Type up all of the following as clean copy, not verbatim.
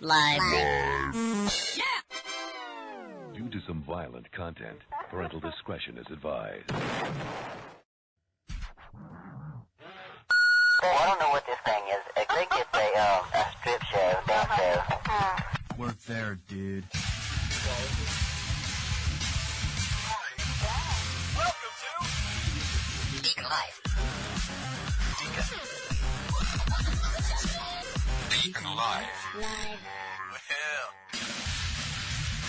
Live. Due to some violent content, parental discretion is advised. Well, I don't know what this thing is. I think it's a strip show, dance show. Work there, dude. Welcome to DeaconLive. DeaconLive. Live.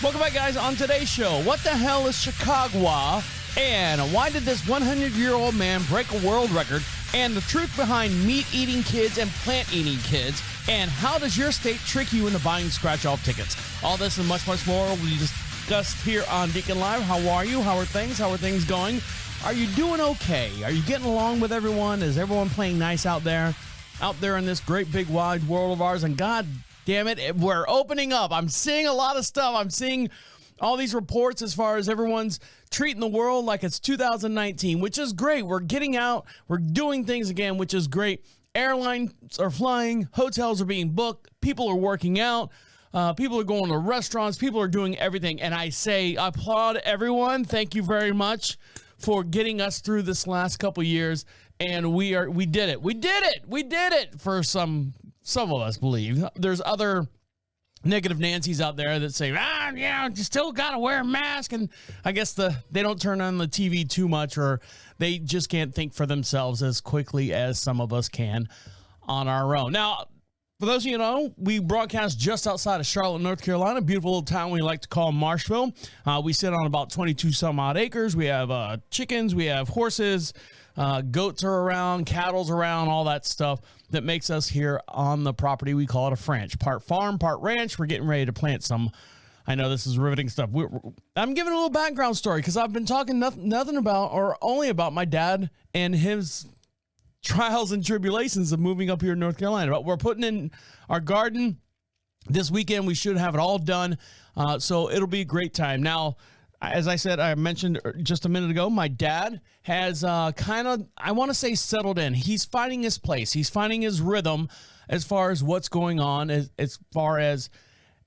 Welcome back, guys. On today's show, what the hell is Chicagwa? And why did this 100-year-old man break a world record? And the truth behind meat-eating kids and plant-eating kids. And how does your state trick you into buying scratch-off tickets? All this and much, much more we discussed here on DeaconLive. How are you? How are things? How are things going? Are you doing okay? Are you getting along with everyone? Is everyone playing nice out there? Out there in this great big wide world of ours? And God damn it, we're opening up. I'm seeing a lot of stuff. I'm seeing all these reports as far as everyone's treating the world like it's 2019, which is great. We're getting out. We're doing things again, which is great. Airlines are flying. Hotels are being booked. People are working out. People are going to restaurants. People are doing everything. And I say, I applaud everyone. Thank you very much for getting us through this last couple years. And we did it. We did it. We did it for some of us believe. There's other negative Nancy's out there that say, you still got to wear a mask. And I guess they don't turn on the TV too much, or they just can't think for themselves as quickly as some of us can on our own. Now, for those of you who know, we broadcast just outside of Charlotte, North Carolina, a beautiful little town we like to call Marshville. We sit on about 22 some odd acres. We have chickens, we have horses, goats are around, cattle's around, all that stuff that makes us here on the property. We call it a franch, part farm, part ranch. We're getting ready to plant some. I know this is riveting stuff. I'm giving a little background story because I've been talking nothing about, or only about, my dad and his trials and tribulations of moving up here in North Carolina. But we're putting in our garden this weekend. We should have it all done. So it'll be a great time. Now, as I said, I mentioned just a minute ago, my dad has kind of, I want to say, settled in. He's finding his place. He's finding his rhythm as far as what's going on, as far as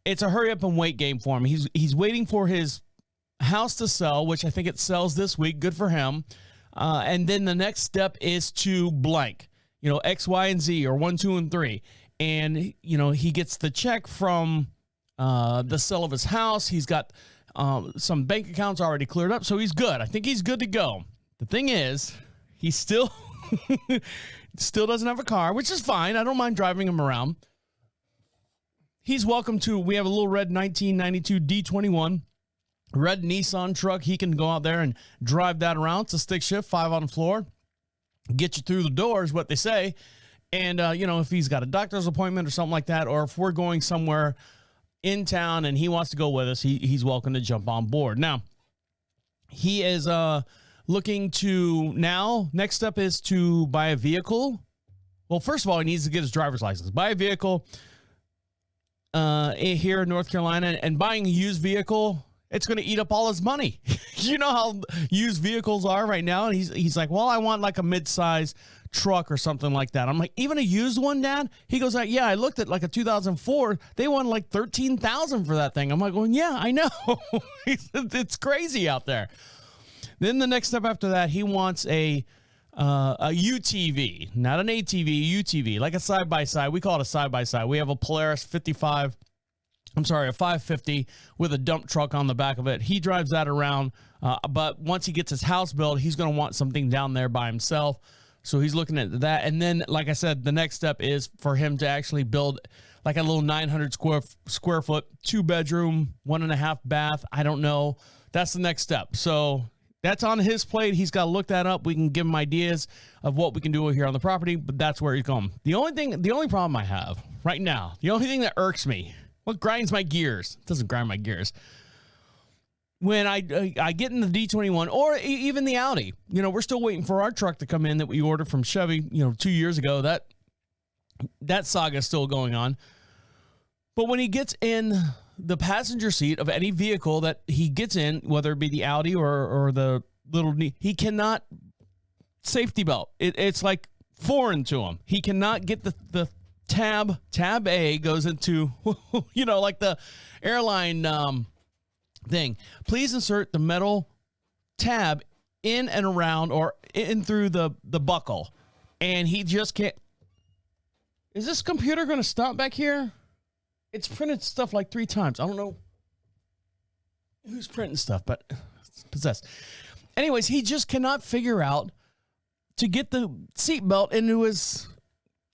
it's a hurry up and wait game for him. He's waiting for his house to sell, which I think it sells this week. Good for him. And then the next step is to blank, X, Y, and Z, or 1, 2, and 3. And, he gets the check from the sale of his house. He's got some bank accounts already cleared up, so he's good. I think he's good to go. The thing is, he still doesn't have a car, which is fine. I don't mind driving him around. He's welcome to, we have a little red 1992 D21 red Nissan truck. He can go out there and drive that around. It's a stick shift, 5 on the floor. Get you through the door is what they say. And, if he's got a doctor's appointment or something like that, or if we're going somewhere in town and he wants to go with us, he's welcome to jump on board. Now, he is looking to, next step is to buy a vehicle. Well, first of all, he needs to get his driver's license. Buy a vehicle here in North Carolina, and buying a used vehicle, it's going to eat up all his money. You know how used vehicles are right now. And he's like, well, I want like a mid-size truck or something like that. I'm like, even a used one, Dad? He goes like, yeah, I looked at like a 2004. They won like $13,000 for that thing. I'm like, well, yeah, I know. It's crazy out there. Then the next step after that, he wants a UTV, not an ATV, UTV, like a side-by-side. We call it a side-by-side. We have a Polaris a 550 with a dump truck on the back of it. He drives that around, but once he gets his house built, he's going to want something down there by himself. So he's looking at that. And then, like I said, the next step is for him to actually build like a little 900 square foot, 2-bedroom, 1.5 bath. I don't know. That's the next step. So that's on his plate. He's got to look that up. We can give him ideas of what we can do here on the property, but that's where he's going. The only problem I have right now, the only thing that irks me, what grinds my gears, it doesn't grind my gears, when I get in the D21 or even the Audi, we're still waiting for our truck to come in that we ordered from Chevy, 2 years ago. That saga is still going on. But when he gets in the passenger seat of any vehicle that he gets in, whether it be the Audi or the little, he cannot safety belt. It's like foreign to him. He cannot get the tab A goes into, like the airline thing. Please insert the metal tab in and around or in through the buckle. And he just can't. Is this computer going to stop back here? It's printed stuff like 3 times. I don't know who's printing stuff, but it's possessed. Anyways, he just cannot figure out to get the seatbelt into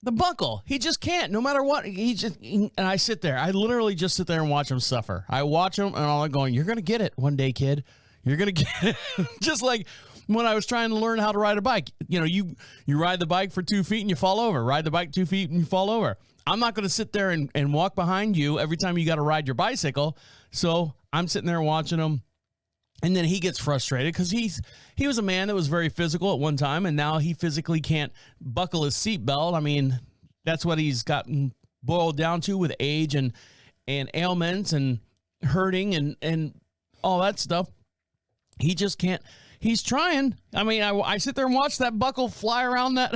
the buckle. He just can't, no matter what. And I sit there. I literally just sit there and watch him suffer. I watch him, and I'm going, you're going to get it one day, kid. You're going to get it. Just like when I was trying to learn how to ride a bike. You ride the bike for 2 feet and you fall over. Ride the bike 2 feet and you fall over. I'm not going to sit there and walk behind you every time you got to ride your bicycle. So I'm sitting there watching him. And then he gets frustrated because he was a man that was very physical at one time, and now he physically can't buckle his seatbelt. I mean, that's what he's gotten boiled down to with age and ailments and hurting and all that stuff. He just can't. He's trying. I mean, I sit there and watch that buckle fly around that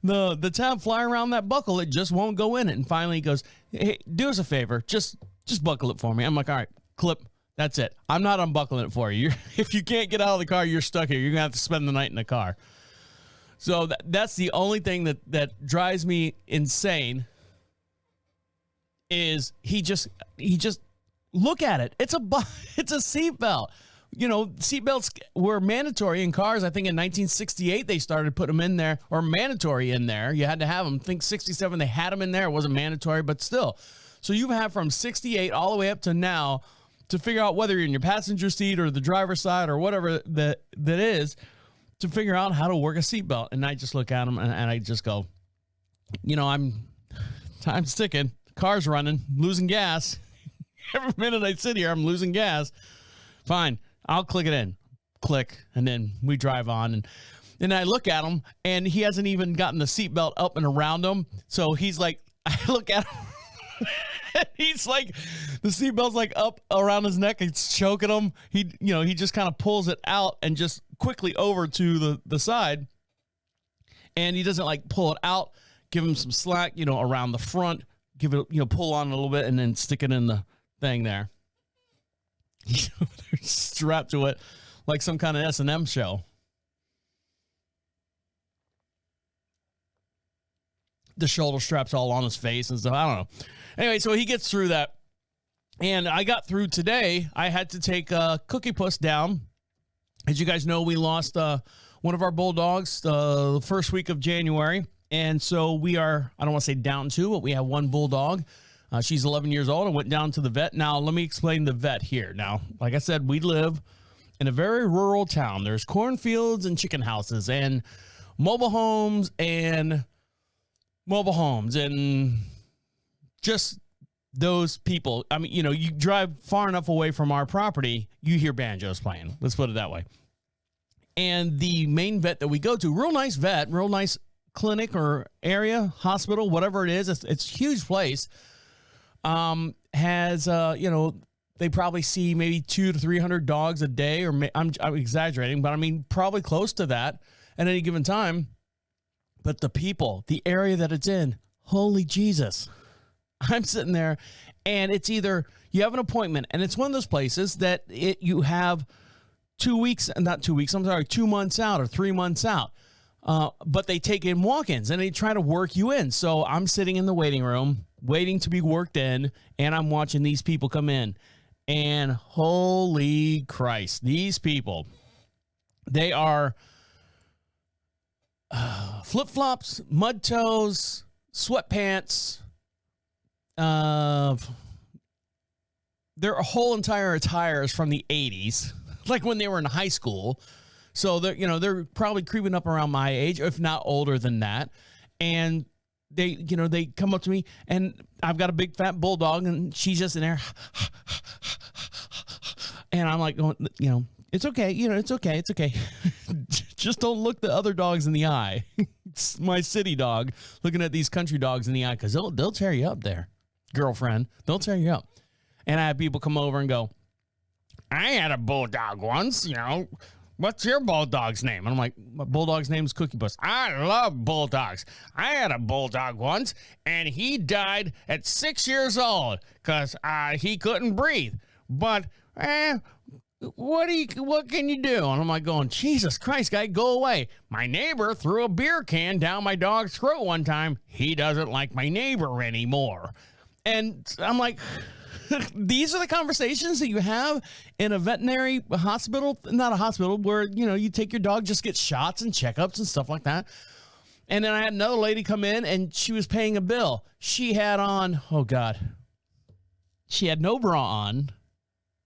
the tab fly around that buckle. It just won't go in it. And finally he goes, hey, do us a favor. Just buckle it for me. I'm like, all right, clip. That's it. I'm not unbuckling it for you. If you can't get out of the car, you're stuck here. You're going to have to spend the night in the car. So that's the only thing that drives me insane is he just look at it. It's a seatbelt. Seatbelts were mandatory in cars. I think in 1968 they started putting them in there, or mandatory in there. You had to have them. I think 67 they had them in there. It wasn't mandatory, but still. So you have from 68 all the way up to now to figure out whether you're in your passenger seat or the driver's side or whatever that is, to figure out how to work a seatbelt. And I just look at him and I just go, time's ticking. Car's running, losing gas. Every minute I sit here, I'm losing gas. Fine, I'll click it in. Click, and then we drive on. And I look at him, and he hasn't even gotten the seatbelt up and around him. So he's like, I look at him. He's like, the seatbelt's like up around his neck. It's choking him. He just kind of pulls it out and just quickly over to the side. And he doesn't like pull it out, give him some slack, around the front, give it, pull on a little bit and then stick it in the thing there. They're strapped to it like some kind of S&M show. The shoulder straps all on his face and stuff. I don't know. Anyway, so he gets through that. And I got through today. I had to take Cookie Puss down. As you guys know, we lost one of our bulldogs the first week of January. And so we are, I don't want to say down to, but we have one bulldog. She's 11 years old and went down to the vet. Now, let me explain the vet here. Now, like I said, we live in a very rural town. There's cornfields and chicken houses and mobile homes and just those people. I mean, you drive far enough away from our property, you hear banjos playing. Let's put it that way. And the main vet that we go to, real nice vet, real nice clinic or area, hospital, whatever it is. It's a huge place. Has, they probably see maybe 200 to 300 dogs a day, or I'm exaggerating, but I mean, probably close to that at any given time. But the people, the area that it's in, holy Jesus. I'm sitting there and it's either you have an appointment and it's one of those places that you have 2 months out or 3 months out. But they take in walk-ins and they try to work you in. So I'm sitting in the waiting room waiting to be worked in, and I'm watching these people come in. And holy Christ, these people, they are flip-flops, mud toes, sweatpants. Their whole entire attire is from the 80s, like when they were in high school. So they're probably creeping up around my age, if not older than that. And they come up to me, and I've got a big fat bulldog, and she's just in there. And I'm like, it's okay. It's okay. It's okay. Just don't look the other dogs in the eye. It's my city dog looking at these country dogs in the eye, because they'll tear you up there, girlfriend. They'll tear you up. And I have people come over and go, I had a bulldog once, what's your bulldog's name? And I'm like, my bulldog's name is Cookie Puss. I love bulldogs. I had a bulldog once, and he died at 6 years old because he couldn't breathe. But what can you do? And I'm like going, Jesus Christ, guy, go away. My neighbor threw a beer can down my dog's throat one time. He doesn't like my neighbor anymore. And I'm like, these are the conversations that you have in a veterinary hospital, not a hospital, where, you take your dog, just get shots and checkups and stuff like that. And then I had another lady come in and she was paying a bill. She had on, oh God, she had no bra on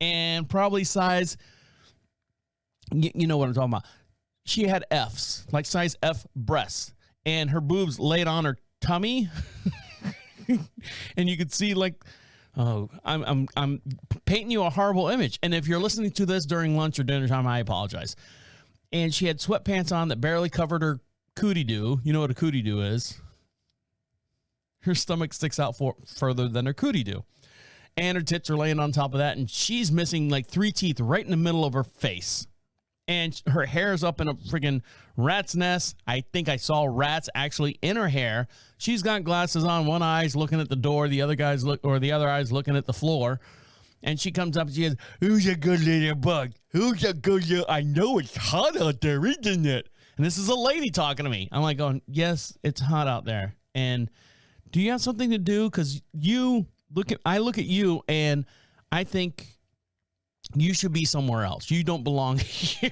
and probably size, you know what I'm talking about. She had F's, like size F breasts, and her boobs laid on her tummy. And you could see oh, I'm painting you a horrible image. And if you're listening to this during lunch or dinner time, I apologize. And she had sweatpants on that barely covered her cootie doo. You know what a cootie doo is? Her stomach sticks out further than her cootie doo. And her tits are laying on top of that. And she's missing like 3 teeth right in the middle of her face. And her hair's up in a friggin' rat's nest. I think I saw rats actually in her hair. She's got glasses on. One eye's looking at the door. The other eye's looking at the floor. And she comes up and she goes, "Who's a good little bug? Who's a good little, I know it's hot out there, isn't it?" And this is a lady talking to me. I'm like going, yes, it's hot out there. And do you have something to do? Because I look at you and I think you should be somewhere else. You don't belong here.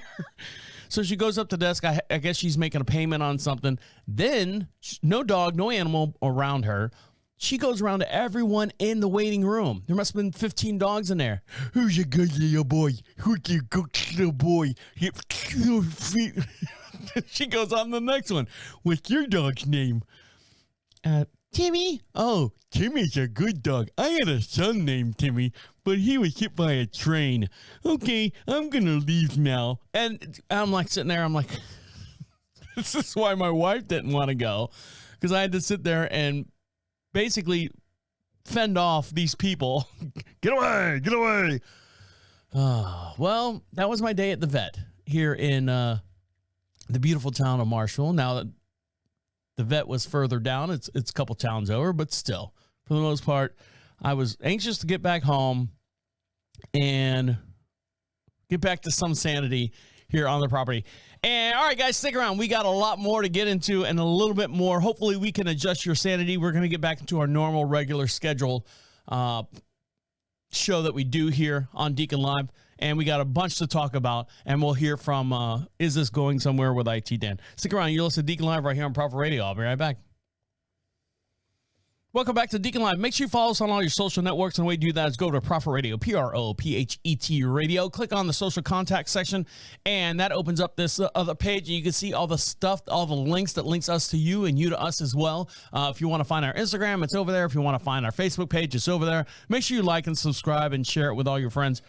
So she goes up to the desk. I guess she's making a payment on something. Then, no dog, no animal around her. She goes around to everyone in the waiting room. There must have been 15 dogs in there. "Who's a good little boy? Who's a good little boy?" She goes on to the next one. "What's your dog's name?" "Timmy." "Oh, Timmy's a good dog. I had a son named Timmy, but he was hit by a train. Okay, I'm going to leave now." And I'm like sitting there, I'm like, this is why my wife didn't want to go, because I had to sit there and basically fend off these people. Get away, get away. Well, that was my day at the vet here in the beautiful town of Marshall. Now, the vet was further down. It's a couple towns over, but still, for the most part, I was anxious to get back home and get back to some sanity here on the property. And all right, guys, stick around. We got a lot more to get into and a little bit more. Hopefully we can adjust your sanity. We're going to get back into our normal, regular schedule show that we do here on Deacon Live. And we got a bunch to talk about, and we'll hear from Is This Going Somewhere with IT Dan. Stick around. You're listening to Deacon Live right here on Prophet Radio. I'll be right back. Welcome back to Deacon Live. Make sure you follow us on all your social networks. And the way you do that is go to Prophet Radio, PROPHET Radio. Click on the social contact section, and that opens up this other page. And you can see all the stuff, all the links that links us to you and you to us as well. If you want to find our Instagram, it's over there. If you want to find our Facebook page, it's over there. Make sure you like and subscribe and share it with all your friends.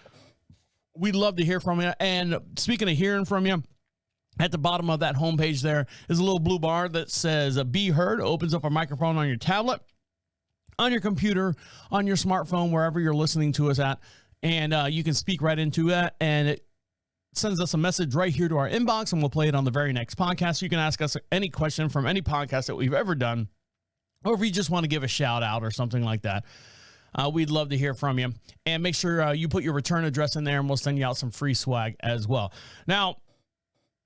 We'd love to hear from you. And speaking of hearing from you, at the bottom of that homepage there is a little blue bar that says "Be Heard." It opens up a microphone on your tablet, on your computer, on your smartphone, wherever you're listening to us at. And you can speak right into that. And it sends us a message right here to our inbox, and we'll play it on the very next podcast. You can ask us any question from any podcast that we've ever done, or if you just want to give a shout out or something like that. We'd love to hear from you. And make sure you put your return address in there, and we'll send you out some free swag as well. Now,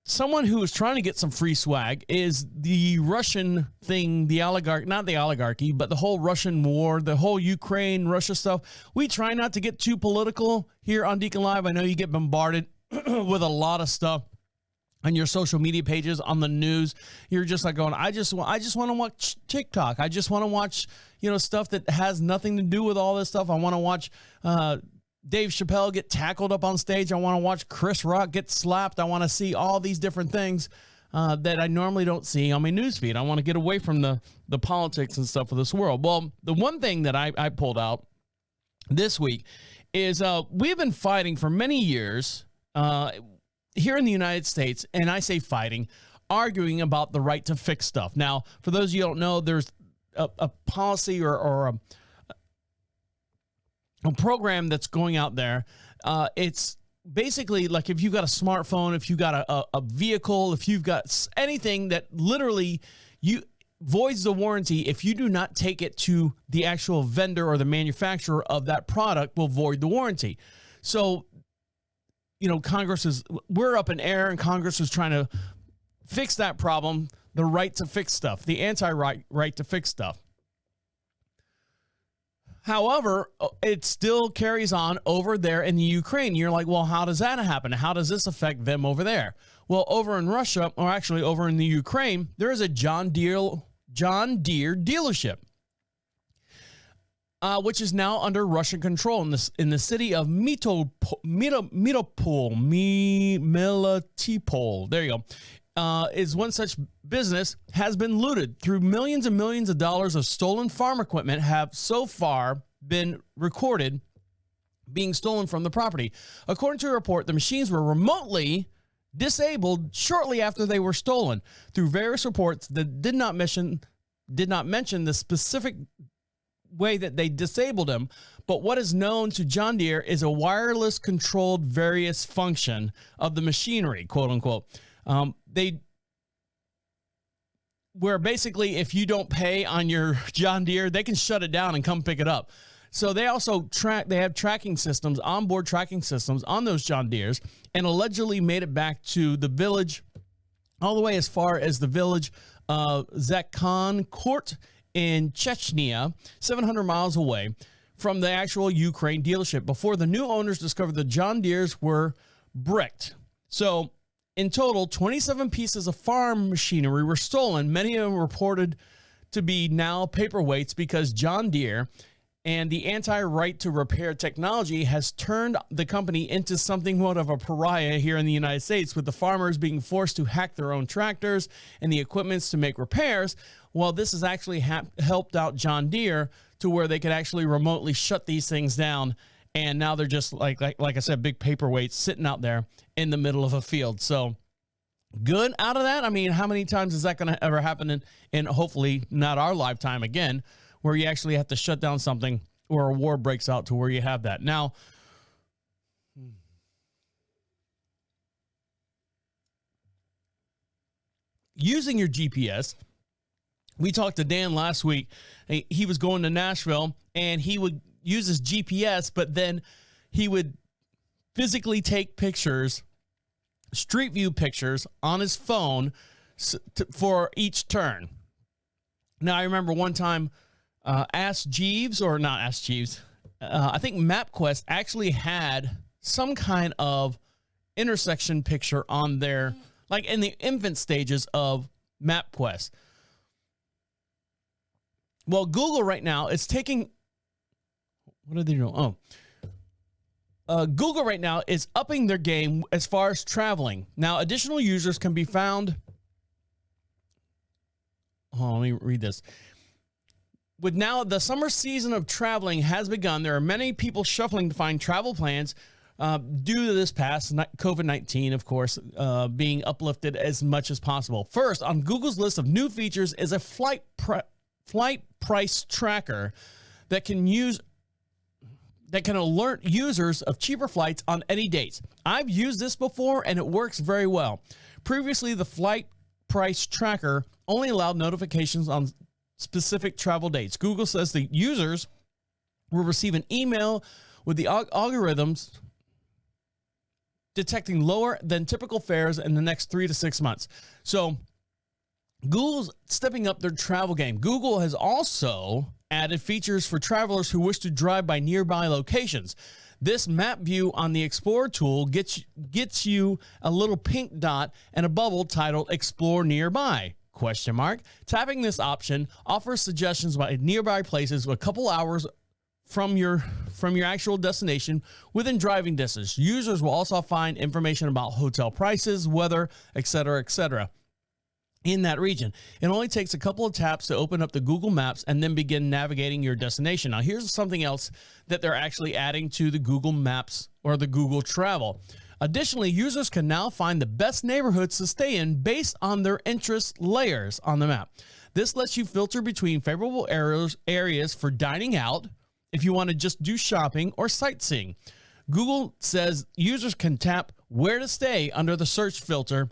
someone who is trying to get some free swag is the Russian thing, the oligarchy, not the oligarchy, but the whole Russian war, the whole Ukraine-Russia stuff. We try not to get too political here on Deacon Live. I know you get bombarded with a lot of stuff on your social media pages, on the news. You're just like going, I just want to watch TikTok. I just want to watch, stuff that has nothing to do with all this stuff. I want to watch Dave Chappelle get tackled up on stage. I want to watch Chris Rock get slapped. I want to see all these different things that I normally don't see on my newsfeed. I want to get away from the politics and stuff of this world. Well, the one thing that I pulled out this week is we've been fighting for many years here in the United States, and I say fighting, arguing about the right to fix stuff. Now, for those of you who don't know, there's a policy or a program that's going out there. It's basically, like if you've got a smartphone, if you've got a vehicle, if you've got anything that literally voids the warranty, if you do not take it to the actual vendor or the manufacturer of that product, will void the warranty. So, we're up in air, and Congress is trying to fix that problem, the right to fix stuff, the right to fix stuff. However, it still carries on over there in the Ukraine. You're like, well, how does that happen? How does this affect them over there? Well, over in Russia, or actually over in the Ukraine, there is a John Deere dealership, which is now under Russian control in the city of Melitopol. There you go. Is one such business has been looted through millions and millions of dollars of stolen farm equipment have so far been recorded being stolen from the property. According to a report, the machines were remotely disabled shortly after they were stolen. Through various reports that did not mention the specific way that they disabled them, but what is known to John Deere is a wireless controlled various function of the machinery, quote unquote. Where basically if you don't pay on your John Deere, they can shut it down and come pick it up. So they also they have tracking systems, onboard tracking systems on those John Deeres, and allegedly made it back to the village, all the way as far as the village of Zakhan-Kort in Chechnya, 700 miles away from the actual Ukraine dealership, before the new owners discovered the John Deeres were bricked. So in total, 27 pieces of farm machinery were stolen. Many of them reported to be now paperweights because John Deere and the anti-right to repair technology has turned the company into something of a pariah here in the United States, with the farmers being forced to hack their own tractors and the equipments to make repairs. Well, this has actually helped out John Deere to where they could actually remotely shut these things down. And now they're just like I said, big paperweights sitting out there in the middle of a field. So good out of that. I mean, how many times is that going to ever happen in hopefully not our lifetime again, where you actually have to shut down something or a war breaks out to where you have that. Now, using your GPS, we talked to Dan last week. He was going to Nashville and he would use his GPS, but then he would physically take pictures, street view pictures on his phone for each turn. Now, I remember one time, I think MapQuest actually had some kind of intersection picture on there, like in the infant stages of MapQuest. Well, Google right now is taking, what are they doing? Google right now is upping their game as far as traveling. Now, additional users can be found. Oh, let me read this. With now the summer season of traveling has begun, there are many people shuffling to find travel plans due to this past COVID-19, of course, being uplifted as much as possible. First, on Google's list of new features is a flight price tracker that can alert users of cheaper flights on any dates. I've used this before and it works very well. Previously, the flight price tracker only allowed notifications on specific travel dates. Google says the users will receive an email with the algorithms detecting lower than typical fares in the next 3 to 6 months. So Google's stepping up their travel game. Google has also added features for travelers who wish to drive by nearby locations. This map view on the Explorer tool gets you a little pink dot and a bubble titled Explore Nearby? ? Tapping this option offers suggestions by nearby places a couple hours from your actual destination within driving distance. Users will also find information about hotel prices, weather, etc. in that region. It only takes a couple of taps to open up the Google Maps and then begin navigating your destination. Now, here's something else that they're actually adding to the Google Maps or the Google Travel. Additionally, users can now find the best neighborhoods to stay in based on their interest layers on the map. This lets you filter between favorable areas for dining out if you want to just do shopping or sightseeing. Google says users can tap where to stay under the search filter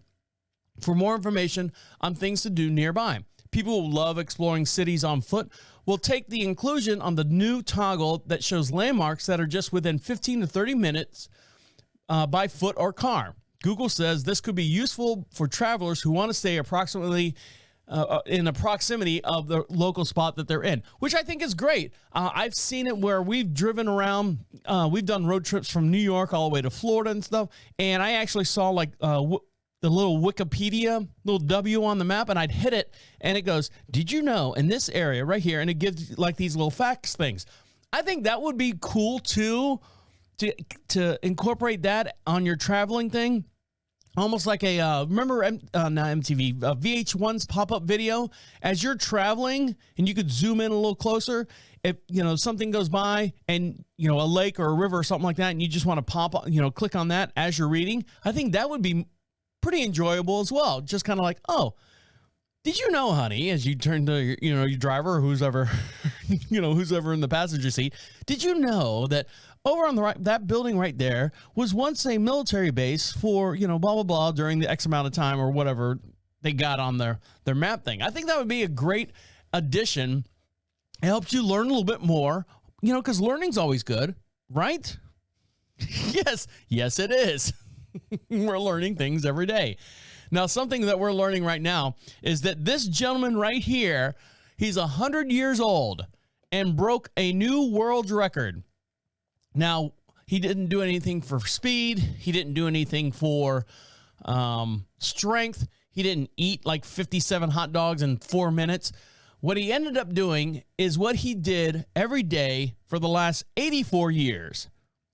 for more information on things to do nearby. People who love exploring cities on foot will take the inclusion on the new toggle that shows landmarks that are just within 15 to 30 minutes by foot or car. Google says this could be useful for travelers who want to stay approximately in the proximity of the local spot that they're in, which I think is great. I've seen it where we've driven around. We've done road trips from New York all the way to Florida and stuff. And I actually saw like the little Wikipedia, little W on the map, and I'd hit it and it goes, did you know in this area right here? And it gives like these little facts things. I think that would be cool too, to incorporate that on your traveling thing. Almost like a, remember not MTV, VH1's pop-up video? As you're traveling and you could zoom in a little closer, if, something goes by and, a lake or a river or something like that, and you just want to click on that as you're reading, I think that would be pretty enjoyable as well. Just kind of like, oh, did you know, honey, as you turn to, your driver or who's ever in the passenger seat, did you know that over on the right, that building right there was once a military base for, blah, blah, blah, during the X amount of time or whatever they got on their map thing. I think that would be a great addition. It helps you learn a little bit more, because learning's always good, right? Yes, it is. We're learning things every day. Now, something that we're learning right now is that this gentleman right here, he's 100 years old and broke a new world record. Now, he didn't do anything for speed. He didn't do anything for strength. He didn't eat like 57 hot dogs in 4 minutes. What he ended up doing is what he did every day for the last 84 years,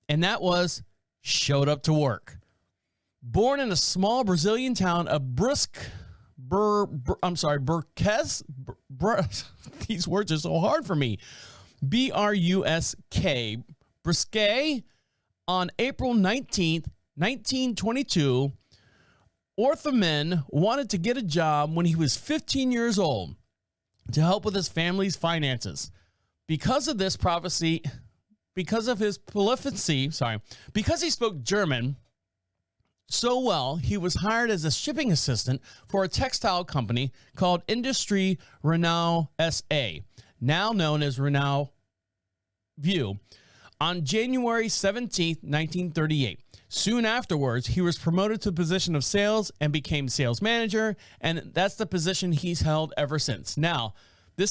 and that was showed up to work. Born in a small Brazilian town of Burques. These words are so hard for me. B-R-U-S-K. Brusque, on April 19th, 1922, Orthman wanted to get a job when he was 15 years old to help with his family's finances. Because of this prophecy, because of his prolificacy, because he spoke German so well, he was hired as a shipping assistant for a textile company called Industrie Renault SA, now known as Renault View. On January 17, 1938, soon afterwards, he was promoted to the position of sales and became sales manager, and that's the position he's held ever since. Now, he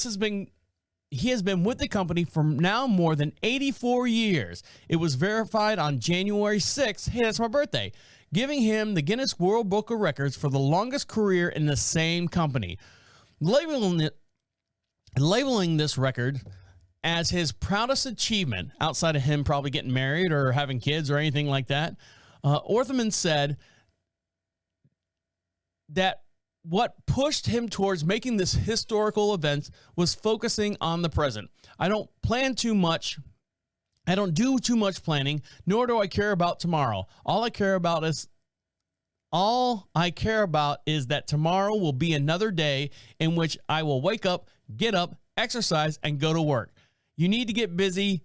has been with the company for now more than 84 years. It was verified on January 6th, hey, that's my birthday, giving him the Guinness World Book of Records for the longest career in the same company. Labeling this record as his proudest achievement, outside of him probably getting married or having kids or anything like that, Orthman said that what pushed him towards making this historical event was focusing on the present. I don't do too much planning, nor do I care about tomorrow. All I care about is that tomorrow will be another day in which I will wake up, get up, exercise, and go to work. You need to get busy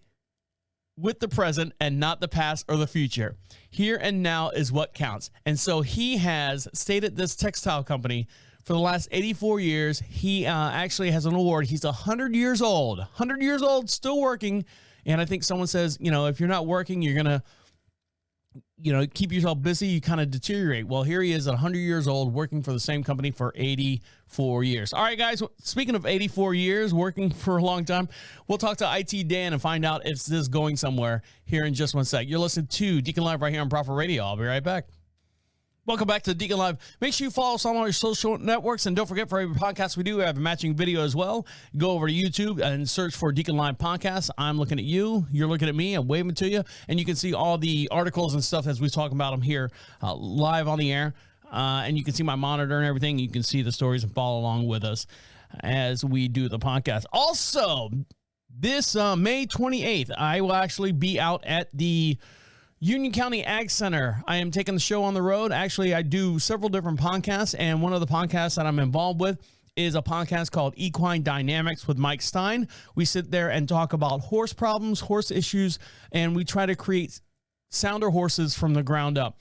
with the present and not the past or the future. Here and now is what counts. And so he has stayed at this textile company for the last 84 years. He actually has an award. He's 100 years old. 100 years old, still working. And I think someone says, if you're not working, you're going to, keep yourself busy, you kind of deteriorate. Well, here he is at 100 years old, working for the same company for 84 years. All right, guys, speaking of 84 years, working for a long time, we'll talk to IT Dan and find out if this is going somewhere here in just one sec. You're listening to Deacon Live right here on Prophet Radio. I'll be right back. Welcome back to Deacon Live. Make sure you follow us on all your social networks, and don't forget, for every podcast we do, we have a matching video as well. Go over to YouTube and search for Deacon Live Podcast. I'm looking at you. You're looking at me. I'm waving to you, and you can see all the articles and stuff as we talk about them here live on the air. And you can see my monitor and everything. You can see the stories and follow along with us as we do the podcast. Also, this May 28th, I will actually be out at the Union County Ag Center. I am taking the show on the road. Actually, I do several different podcasts, and one of the podcasts that I'm involved with is a podcast called Equine Dynamics with Mike Stein. We sit there and talk about horse problems, horse issues, and we try to create sounder horses from the ground up.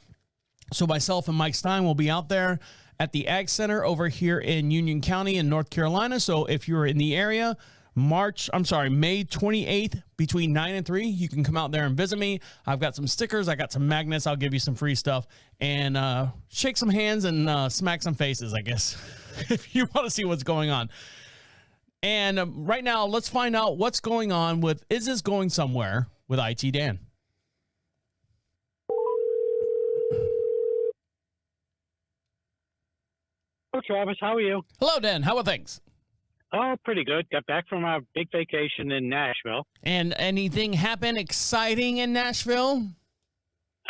So myself and Mike Stein will be out there at the Ag Center over here in Union County in North Carolina. So if you're in the area, May 28th between 9 and 3, you can come out there and visit me. I've got some stickers. I got some magnets. I'll give you some free stuff and shake some hands and smack some faces, I guess, if you want to see what's going on. And right now, let's find out what's going on with Is This Going Somewhere with IT Dan. Hello, Travis. How are you? Hello, Dan. How are things? Oh, pretty good. Got back from our big vacation in Nashville. And anything happen exciting in Nashville?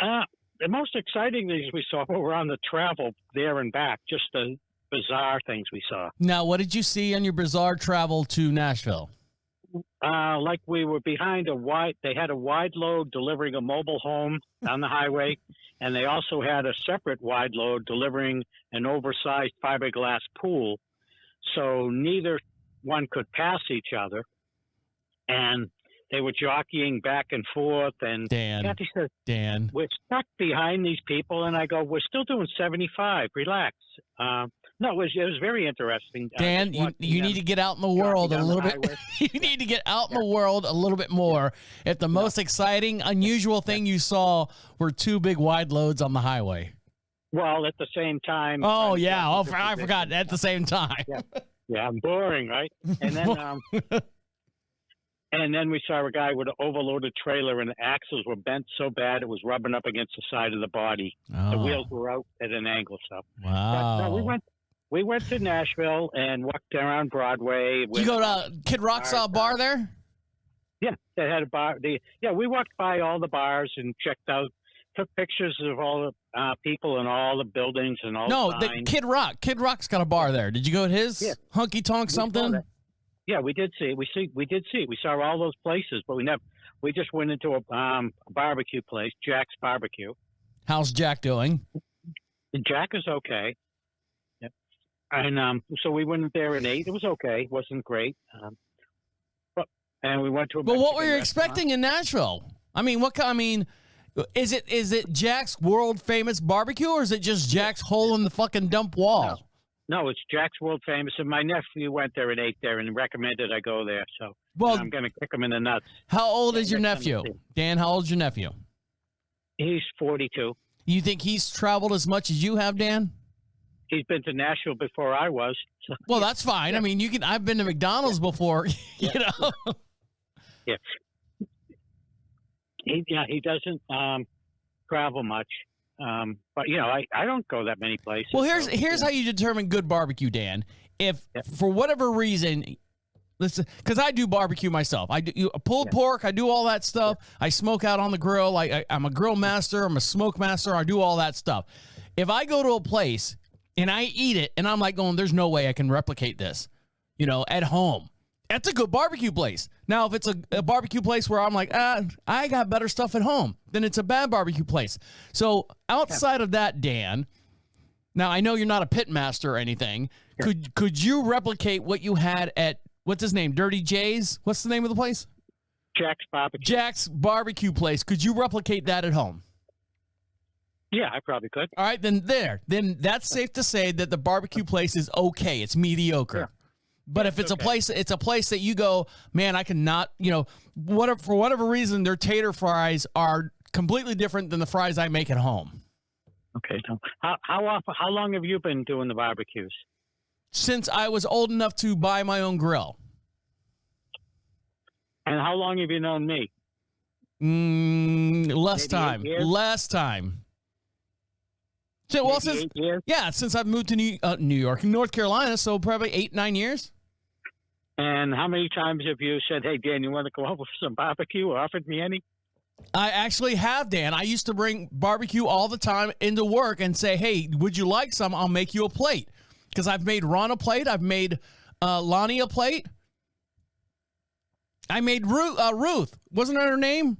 The most exciting things we saw were on the travel there and back, just the bizarre things we saw. Now, what did you see on your bizarre travel to Nashville? Like we were behind they had a wide load delivering a mobile home on the highway, and they also had a separate wide load delivering an oversized fiberglass pool. So neither one could pass each other, and they were jockeying back and forth. And Kathy said, Dan, we're stuck behind these people. And I go, we're still doing 75. Relax. No, it was very interesting. Dan, you need to get out in the world a little bit. You need to get out in the world a little bit more. If the most exciting, unusual thing you saw were two big wide loads on the highway. Well, at the same time. Oh, yeah. I forgot. At the same time. Yeah, boring, right? And then and then we saw a guy with an overloaded trailer, and the axles were bent so bad it was rubbing up against the side of the body. Oh. The wheels were out at an angle. So wow. But, no, we went to Nashville and walked around Broadway. You go to Kid Rock's bar there? Yeah, they had a bar. We walked by all the bars and checked out, took pictures of all the people and all the buildings and all the signs. Kid Rock. Kid Rock's got a bar there. Did you go to his? Yeah. Hunky Tonk something? Yeah, we did see it. We did see it. We saw all those places, but we just went into a barbecue place, Jack's Barbecue. How's Jack doing? Jack is okay. Yep. And so we went there and ate. It was okay. It wasn't great. And we went to a But what were you restaurant. expecting in Nashville? I mean, is it Jack's world famous barbecue, or is it just Jack's hole in the fucking dump wall? No, it's Jack's world famous, and my nephew went there and ate there and recommended I go there. So I'm going to kick him in the nuts. How old is your nephew? Dan, how old is your nephew? He's 42. You think he's traveled as much as you have, Dan? He's been to Nashville before I was. So. Well, that's fine. Yeah. I mean, I've been to McDonald's before, you know. Yeah. He doesn't travel much. But I don't go that many places. Well, here's how you determine good barbecue, Dan. If for whatever reason, listen, because I do barbecue myself. I do pulled pork. I do all that stuff. I smoke out on the grill. I'm a grill master. I'm a smoke master. I do all that stuff. If I go to a place and I eat it and I'm like going, there's no way I can replicate this, at home. That's a good barbecue place. Now, if it's a barbecue place where I'm like, I got better stuff at home, then it's a bad barbecue place. So outside of that, Dan, now I know you're not a pit master or anything. Yeah. Could you replicate what you had at, what's his name, Dirty J's? What's the name of the place? Jack's Barbecue. Jack's Barbecue place. Could you replicate that at home? Yeah, I probably could. All right, then that's safe to say that the barbecue place is okay. It's mediocre. Yeah. But if it's a place that you go, man, I cannot, for whatever reason, their tater fries are completely different than the fries I make at home. Okay. So how long have you been doing the barbecues? Since I was old enough to buy my own grill. And how long have you known me? Less time. So, since 8 years? Yeah, since I've moved to New York, North Carolina, so probably 8-9 years. And how many times have you said, hey, Dan, you want to go over for some barbecue, or offered me any? I actually have, Dan. I used to bring barbecue all the time into work and say, hey, would you like some? I'll make you a plate. Because I've made Ron a plate. I've made Lonnie a plate. I made Ruth. Wasn't that her name?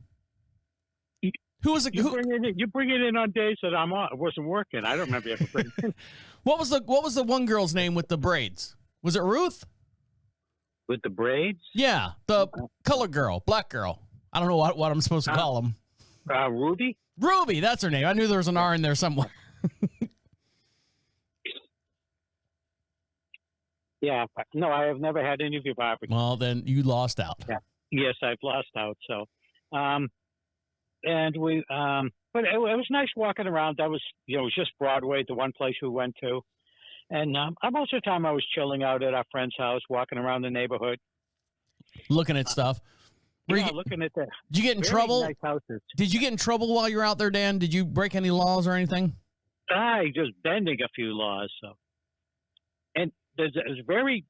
Who was it? You bring it in on days that I wasn't working. I don't remember ever bringing it in. What was the one girl's name with the braids? Was it Ruth? With the braids? Yeah, the colored girl, black girl. I don't know what I'm supposed to call them. Ruby? Ruby, that's her name. I knew there was an R in there somewhere. Yeah. No, I have never had any of your barbecue. Well, then you lost out. Yeah. Yes, I've lost out. So, and we, but it was nice walking around. That was, it was just Broadway, the one place we went to. And most of the time I was chilling out at our friend's house, walking around the neighborhood. Looking at stuff. Looking at the Did you get in trouble? Nice houses. Did you get in trouble while you were out there, Dan? Did you break any laws or anything? Just bending a few laws. So, and there's a very,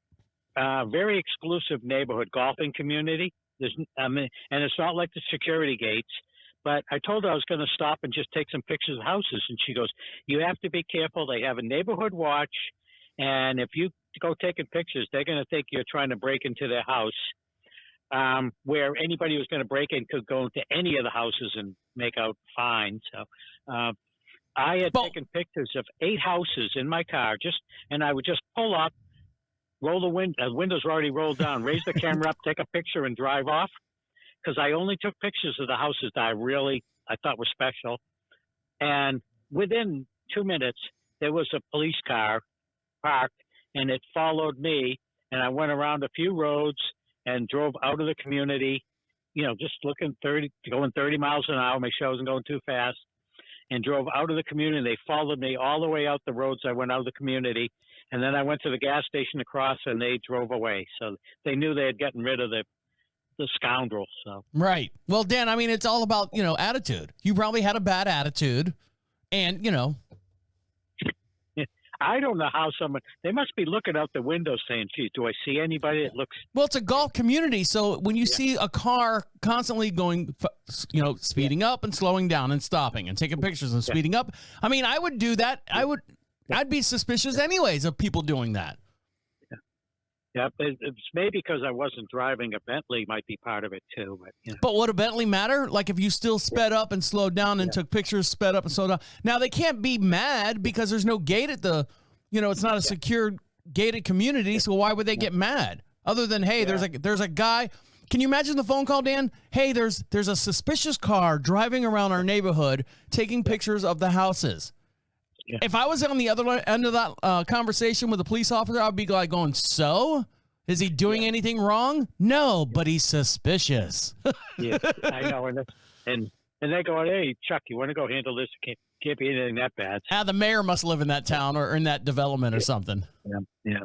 very exclusive neighborhood golfing community. And it's not like the security gates. But I told her I was going to stop and just take some pictures of houses, and she goes, "You have to be careful. They have a neighborhood watch, and if you go taking pictures, they're going to think you're trying to break into their house." Where anybody who's going to break in could go into any of the houses and make out fine. So I had taken pictures of 8 houses in my car, and I would just pull up, roll the windows were already rolled down, raise the camera up, take a picture, and drive off. Because I only took pictures of the houses that I thought were special. And within 2 minutes, there was a police car parked, and it followed me. And I went around a few roads and drove out of the community, just going 30 miles an hour, make sure I wasn't going too fast, and drove out of the community. They followed me all the way out the roads. I went out of the community, and then I went to the gas station across, and they drove away. So they knew they had gotten rid of the scoundrel. So right. Well, Dan, I mean, it's all about, attitude. You probably had a bad attitude, and, I don't know how they must be looking out the window saying, geez, do I see anybody that looks... Well, it's a golf community, so when you see a car constantly going, speeding up and slowing down and stopping and taking pictures and speeding up, I mean, I would do that. I'd be suspicious anyways of people doing that. Yeah, it's maybe because I wasn't driving a Bentley might be part of it too. But would a Bentley matter? Like if you still sped up and slowed down and took pictures, sped up and slowed down. Now they can't be mad because there's no gate at the, it's not a secure gated community. So why would they get mad? Other than, hey, there's a guy. Can you imagine the phone call, Dan? Hey, there's a suspicious car driving around our neighborhood taking pictures of the houses. Yeah. If I was on the other end of that conversation with a police officer, I'd be like going, so? Is he doing anything wrong? No, but he's suspicious. Yeah, I know. And they go, hey, Chuck, you want to go handle this? Can't be anything that bad. The mayor must live in that town or in that development or something. Yeah.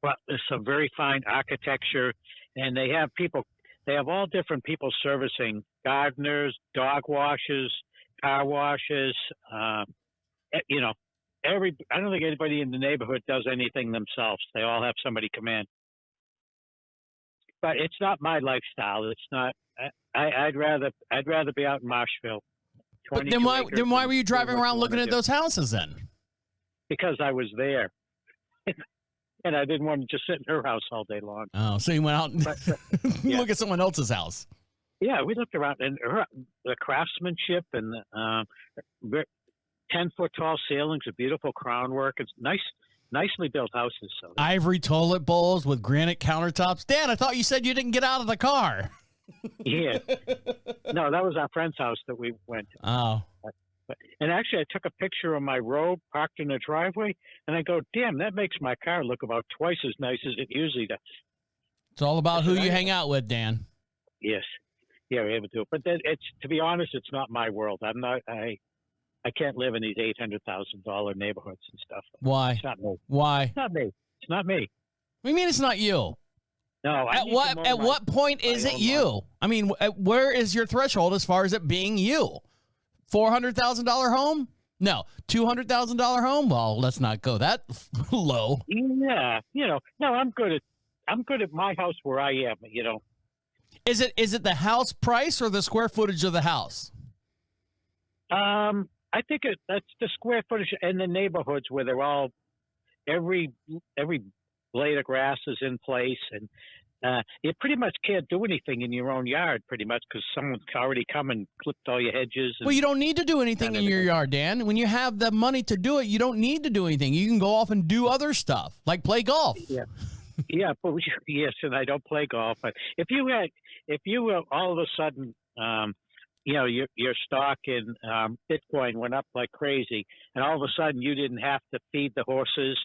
But there's some very fine architecture, and they have all different people servicing gardeners, dog washes, car washes, I don't think anybody in the neighborhood does anything themselves. They all have somebody come in. But it's not my lifestyle. It's not. I'd rather be out in Marshville. But then why were you driving around looking at those houses then? Because I was there, and I didn't want to just sit in her house all day long. Oh, so you went out and look at someone else's house. Yeah, we looked around, and the craftsmanship and the 10-foot tall ceilings, a beautiful crown work. It's nicely built houses. So ivory toilet bowls with granite countertops. Dan, I thought you said you didn't get out of the car. Yeah. No, that was our friend's house that we went to. Oh. And actually, I took a picture of my road parked in the driveway, and I go, damn, that makes my car look about twice as nice as it usually does. It's all about who you hang out with, Dan. Yes. Yeah, we're able to. But then to be honest, it's not my world. I can't live in these $800,000 neighborhoods and stuff. Why? It's not me. Why? It's not me. It's not me. What do you mean it's not you? No. At what point is it you? Life. I mean, where is your threshold as far as it being you? $400,000 home? No. $200,000 home? Well, let's not go that low. Yeah. No, I'm good at my house where I am, Is it the house price or the square footage of the house? I think that's the square footage in the neighborhoods where they're all every blade of grass is in place, and you pretty much can't do anything in your own yard pretty much because someone's already come and clipped all your hedges. Well, you don't need to do anything in your yard, Dan. When you have the money to do it, you don't need to do anything. You can go off and do other stuff like play golf. Yeah. Yeah, but yes, and I don't play golf. But if you all of a sudden, your stock in Bitcoin went up like crazy, and all of a sudden you didn't have to feed the horses.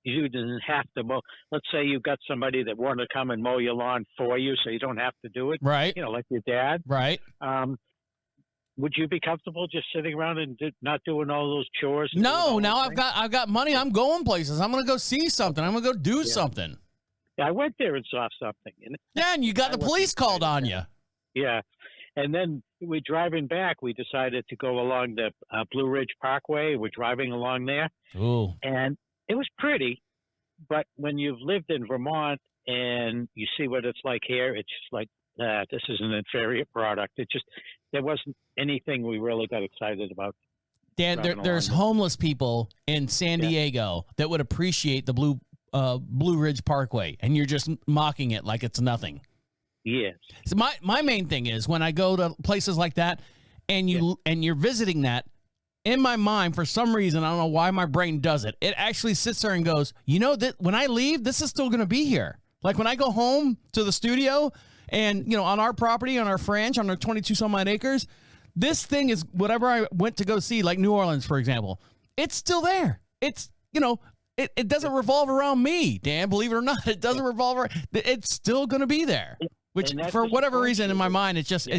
You didn't have to mow. Let's say you got somebody that wanted to come and mow your lawn for you, so you don't have to do it. Right. Like your dad. Right. Would you be comfortable just sitting around and not doing all those chores? No. Now I've got money. I'm going places. I'm going to go see something. I'm going to go do something. Yeah, I went there and saw something. And you got the police called on you. Yeah. And then we're driving back. We decided to go along the Blue Ridge Parkway. We're driving along there. Ooh. And it was pretty. But when you've lived in Vermont and you see what it's like here, it's just like, this is an inferior product. There wasn't anything we really got excited about. Dan, there's homeless people in San Diego that would appreciate the Blue Ridge Parkway, and you're just mocking it like it's nothing. Yes. So my main thing is when I go to places like that, and you're visiting that, in my mind, for some reason, I don't know why my brain does it. It actually sits there and goes, that when I leave, this is still going to be here. Like when I go home to the studio and, on our property, on our ranch, on our 22 some odd acres, this thing is whatever I went to go see, like New Orleans, for example, it's still there. It's, it doesn't revolve around me, Dan, believe it or not. It doesn't revolve around, it's still going to be there, which for whatever reason in my mind, it just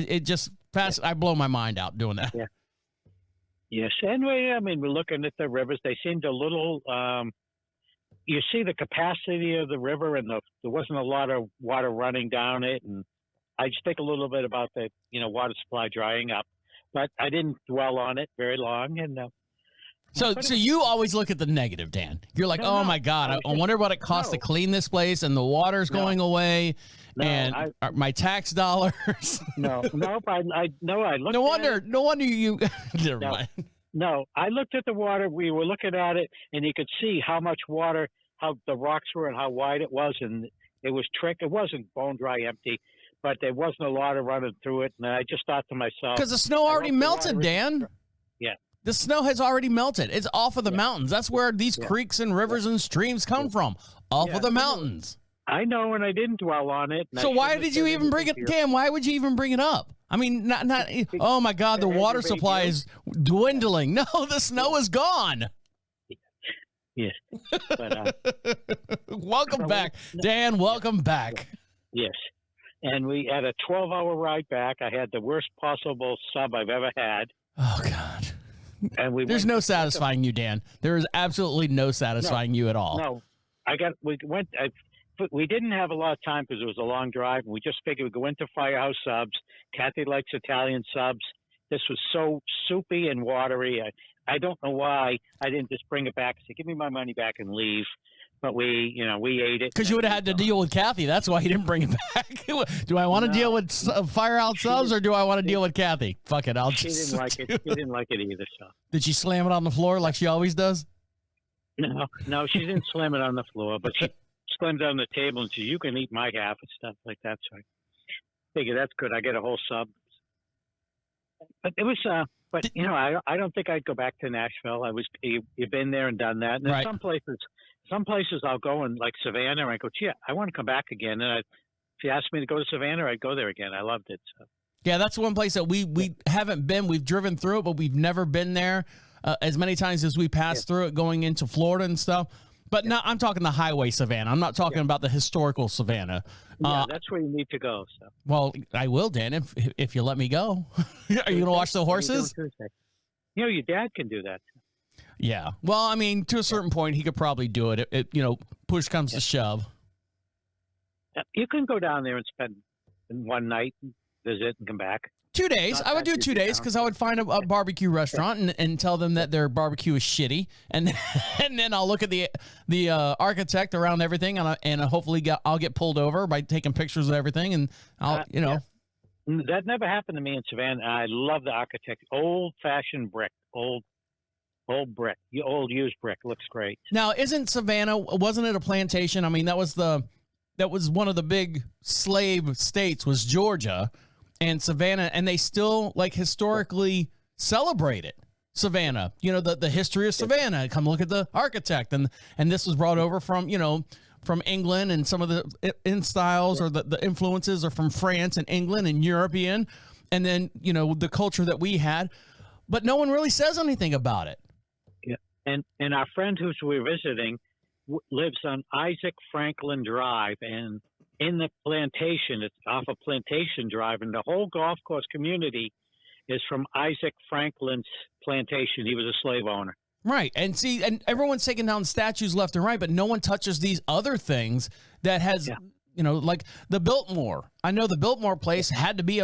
I blow my mind out doing that. Yeah. Yes, and we're looking at the rivers. They seemed a little. You see the capacity of the river, and there wasn't a lot of water running down it. And I just think a little bit about the water supply drying up, but I didn't dwell on it very long. And so you always look at the negative, Dan. You're like, my God, I wonder what it costs to clean this place, and the water's going away. And my tax dollars. No, I looked. No wonder you. Never mind. No, I looked at the water. We were looking at it, and you could see how much water, how the rocks were, and how wide it was, and it was trick. It wasn't bone dry empty, but there wasn't a lot of running through it. And I just thought to myself, because the snow already melted, Dan. Yeah. The snow has already melted. It's off of the mountains. That's where these creeks and rivers and streams come from, off of the mountains. I know, and I didn't dwell on it. So why did you even bring it? Dan, why would you even bring it up? I mean, not. Oh my God, the water supply is dwindling. No, the snow is gone. Yes. But, welcome back, Dan. Welcome back. Yes. And we had a 12-hour ride back. I had the worst possible sub I've ever had. Oh God. And there's no satisfying you, Dan. There is absolutely no satisfying you at all. No, we didn't have a lot of time because it was a long drive, and we just figured we'd go into Firehouse Subs. Kathy likes Italian subs. This was so soupy and watery. I don't know why I didn't just bring it back and say, give me my money back and leave. But we ate it. Because you would have had to deal with Kathy. That's why you didn't bring it back. Do I want to deal with Firehouse Subs, or do I want to deal with Kathy? Fuck it. She didn't like it. She didn't like it either. So. Did she slam it on the floor like she always does? No, she didn't slam it on the floor, but she slammed it on the table and said, you can eat my half and stuff like that. So I figure that's good. I get a whole sub. But it was, I don't think I'd go back to Nashville. You've been there and done that. And right. Some places I'll go in, like Savannah, and I go, gee, I want to come back again. And if you asked me to go to Savannah, I'd go there again. I loved it. So. Yeah, that's one place that we haven't been. We've driven through it, but we've never been there as many times as we passed through it going into Florida and stuff. But now I'm talking the highway Savannah. I'm not talking about the historical Savannah. Yeah, that's where you need to go. So. Well, I will, Dan, if you let me go. Are you going to watch the horses? Your dad can do that. Yeah. Well, I mean, to a certain point, he could probably do it. Push comes to shove. You can go down there and spend one night, visit, and come back. 2 days. I would do 2 days because I would find a barbecue restaurant and tell them that their barbecue is shitty, and then I'll look at the architect around everything, and hopefully I'll get pulled over by taking pictures of everything, and I'll Yeah. That never happened to me in Savannah. I love the architect. Old-fashioned brick, old brick, old used brick. Looks great. Now, wasn't it a plantation? I mean, that was one of the big slave states was Georgia. And Savannah, and they still historically celebrate it. Savannah, the history of Savannah. Come look at the architect, and this was brought over from England, and some of the in styles or the influences are from France and England and European. and then, you know, the culture that we had, but no one really says anything about it. Yeah. And our friend who we're visiting lives on Isaac Franklin Drive, and in the Plantation, it's off of Plantation Drive, and the whole golf course community is from Isaac Franklin's plantation. He was a slave owner. Right. And see, and everyone's taking down statues left and right, but no one touches these other things that has, you know, like the Biltmore. I know the Biltmore place had to be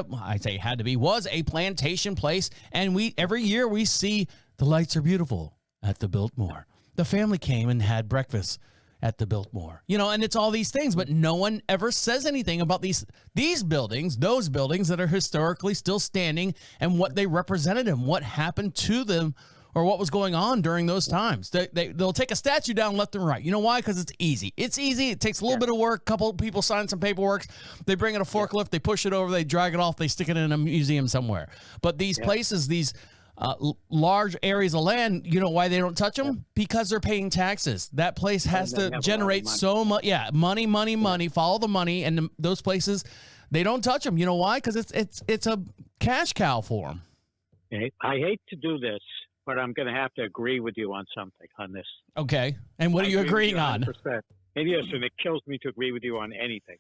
was a plantation place. And every year we see the lights are beautiful at the Biltmore. The family came and had breakfast at the Biltmore, you know, and it's all these things, but no one ever says anything about these buildings, those buildings that are historically still standing and what they represented and what happened to them or what was going on during those times. They'll take a statue down left and right. You know why? Because it's easy. It's easy. It takes a little bit of work. A couple of people sign some paperwork. They bring in a forklift. They push it over. They drag it off. They stick it in a museum somewhere. But these places, these large areas of land, you know why they don't touch them? Because they're paying taxes. That place has to generate so much. Yeah, money. Follow the money, and those places, they don't touch them. You know why? Because it's a cash cow for them. I hate to do this, but I'm going to have to agree with you on something on this. Okay, and what are you agreeing on? Maybe it kills me to agree with you on anything.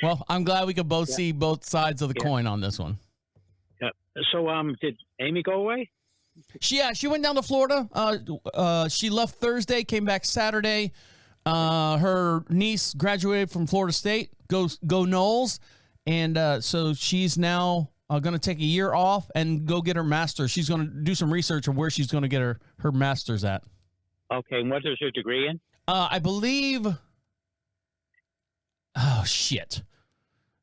Well, I'm glad we could both see both sides of the coin on this one. So, did Amy go away? She went down to Florida. She left Thursday, came back Saturday. Her niece graduated from Florida State. Go Noles. And so she's now going to take a year off and go get her master's. She's going to do some research on where she's going to get her master's at. Okay, and what is her degree in? I believe. Oh shit.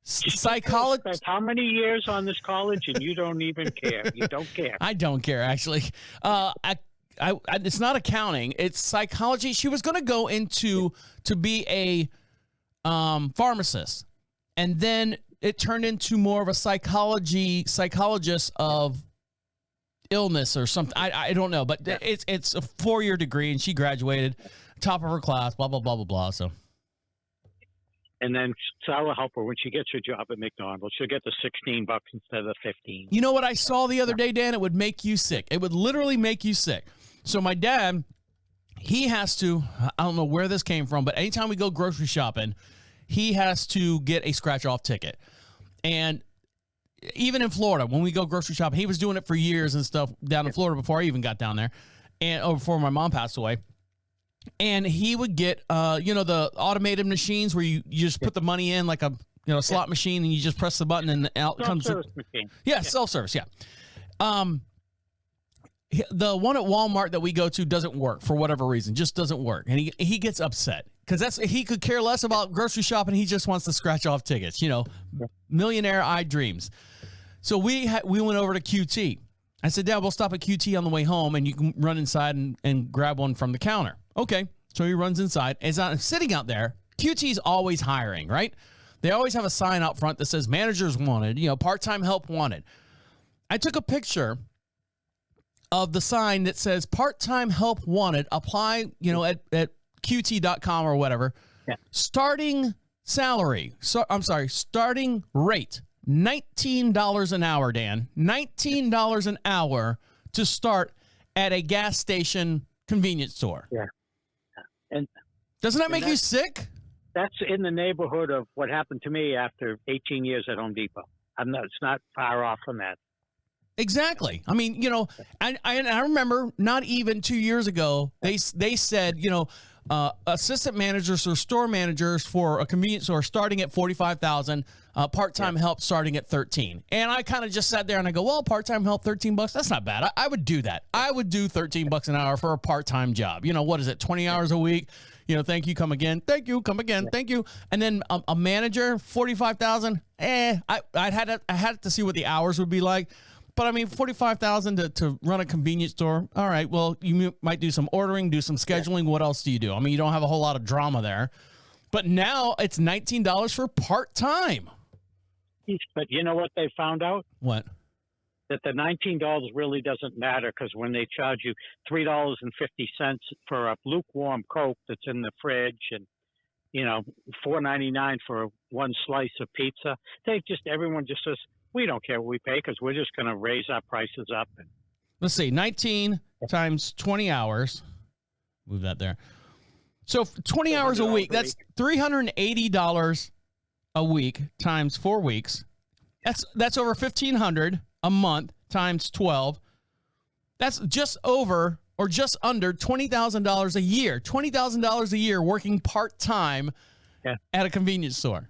Psychology. How many years on this college, and you don't even care? You don't care. I don't care, actually. It's not accounting. It's psychology. She was going to go to be a pharmacist, and then it turned into more of a psychologist of illness or something. I don't know, but it's a 4-year degree, and she graduated, top of her class. Blah blah blah blah blah. So. And then Sarah help her when she gets her job at McDonald's. She'll get the $16 instead of 15. You know what I saw the other day, Dan? It would make you sick. It would literally make you sick. So my dad, he has to, I don't know where this came from, but anytime we go grocery shopping, he has to get a scratch-off ticket. And even in Florida, when we go grocery shopping, he was doing it for years and stuff down in Florida before I even got down there, and before my mom passed away. And he would get, the automated machines where you just put the money in like a slot machine, and you just press the button and out comes. Machine. Yeah, self-service. Yeah. The one at Walmart that we go to doesn't work for whatever reason, just doesn't work, and he gets upset because he could care less about grocery shopping. He just wants to scratch off tickets. Millionaire dreams. So we went over to QT. I said, Dad, we'll stop at QT on the way home, and you can run inside and grab one from the counter. Okay, so he runs inside. As I'm sitting out there, QT's always hiring, right? They always have a sign out front that says managers wanted, part-time help wanted. I took a picture of the sign that says part-time help wanted. Apply, at QT.com or whatever. Yeah. Starting salary. Starting rate. $19 an hour, Dan. $19 an hour to start at a gas station convenience store. Yeah. And doesn't that make you sick? That's in the neighborhood of what happened to me after 18 years at Home Depot. It's not far off from that. Exactly. I mean, I remember not even 2 years ago, they said, assistant managers or store managers for a convenience store starting at $45,000, part-time help starting at $13,000. And I kind of just sat there and I go, well, part-time help, $13, that's not bad. I would do that. I would do $13 an hour for a part-time job. What is it? 20 hours a week. Thank you, come again. Thank you, come again. Thank you. And then a manager, $45,000. I had to see what the hours would be like. But I mean, $45,000 to run a convenience store. All right. Well, you might do some ordering, do some scheduling. What else do you do? I mean, you don't have a whole lot of drama there. But now it's $19 for part-time. But you know what they found out? What? That the $19 really doesn't matter, because when they charge you $3.50 for a lukewarm Coke that's in the fridge, and $4.99 for one slice of pizza. Everyone just says, we don't care what we pay because we're just going to raise our prices up. Let's see, 19 times 20 hours. Move that there. So 20 hours a week, that's $380 a week times 4 weeks. That's over $1,500 a month times 12. That's just over or just under $20,000 a year. $20,000 a year working part-time at a convenience store.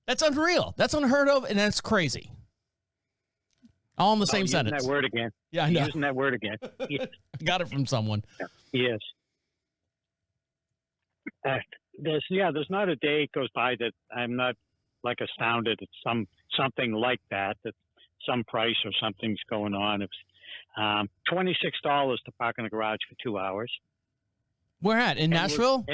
That's unreal. That's unheard of, and that's crazy. All in the same sentence. Using that word again. Yeah, I know. Using that word again. I got it from someone. Yes. There's not a day goes by that I'm not like astounded at something like that some price or something's going on. It's $26 to park in the garage for 2 hours. Where at? In Nashville?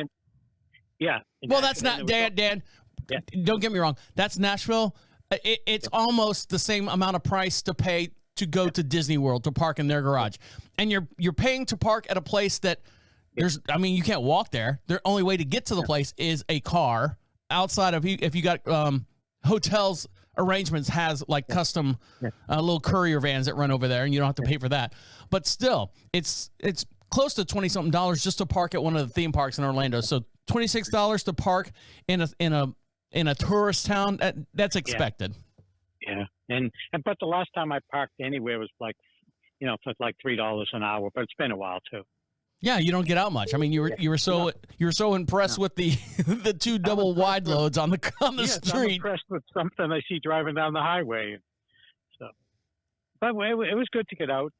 Yeah. Well, that's not Dan. Yeah. Don't get me wrong. That's Nashville. It's almost the same amount of price to pay to go to Disney World to park in their garage, and you're paying to park at a place that you can't walk there. The only way to get to the place is a car. Outside of if you got hotels arrangements has like custom little courier vans that run over there, and you don't have to pay for that. But still, it's close to $20-something just to park at one of the theme parks in Orlando. So $26 to park in a tourist town, that's expected. Yeah. But the last time I parked anywhere was like, for like $3 an hour, but it's been a while too. Yeah, you don't get out much. I mean, you were so impressed with the the two double wide loads on the street. I'm impressed with something I see driving down the highway. So, but it was good to get out,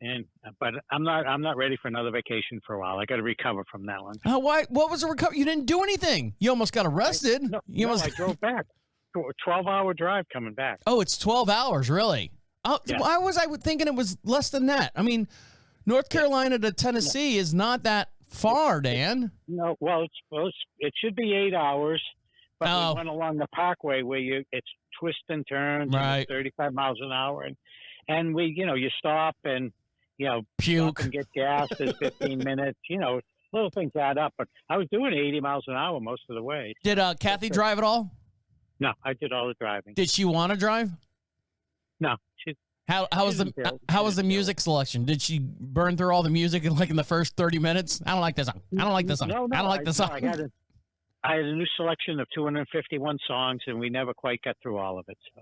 but I'm not ready for another vacation for a while. I got to recover from that one. Why? What was the recovery? You didn't do anything. You almost got arrested. I drove back. 12-hour drive coming back. Oh, it's 12 hours, really? Oh, yeah. Why was I thinking it was less than that? I mean, North Carolina to Tennessee is not that far, Dan. No, well, it should be 8 hours, but we went along the parkway where it's twists and turns, right? 35 miles an hour, and we, you stop and puke stop and get gas in 15 minutes. Little things add up. But I was doing 80 miles an hour most of the way. Did Kathy drive at all? No, I did all the driving. Did she want to drive? No. How was the music selection? Did she burn through all the music in the first 30 minutes? I don't like this song. I don't like this song. No, I don't like this song. I had a new selection of 251 songs, and we never quite got through all of it. So.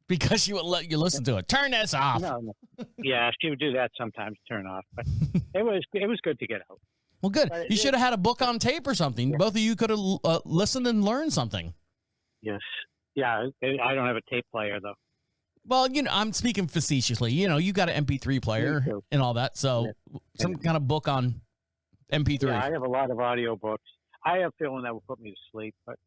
Because she would let you listen to it. Turn this off. No. Yeah, she would do that sometimes. Turn off, but it was good to get out. Well, good. You should have had a book on tape or something. Yeah. Both of you could have listened and learned something. Yes. Yeah, I don't have a tape player though. Well, I'm speaking facetiously. You got an MP3 player and all that, so some kind of book on MP3. Yeah, I have a lot of audio books. I have a feeling that will put me to sleep, but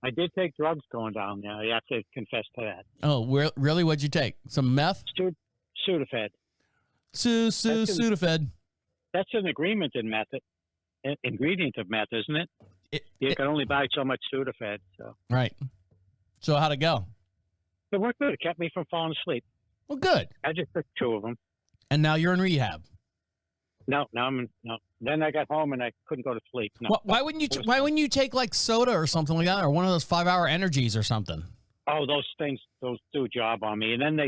I did take drugs going down there. I have to confess to that. Oh, really? What'd you take? Some meth? Sudafed. Sudafed. That's an ingredient of meth, isn't it? You can only buy so much Sudafed. So. Right. So how'd it go? It worked good. It kept me from falling asleep. Well, good. I just took 2 of them. And now you're in rehab. No. Then I got home and I couldn't go to sleep. No. Why wouldn't you take like soda or something like that, or one of those 5-hour energies or something? Oh, those do a job on me, and then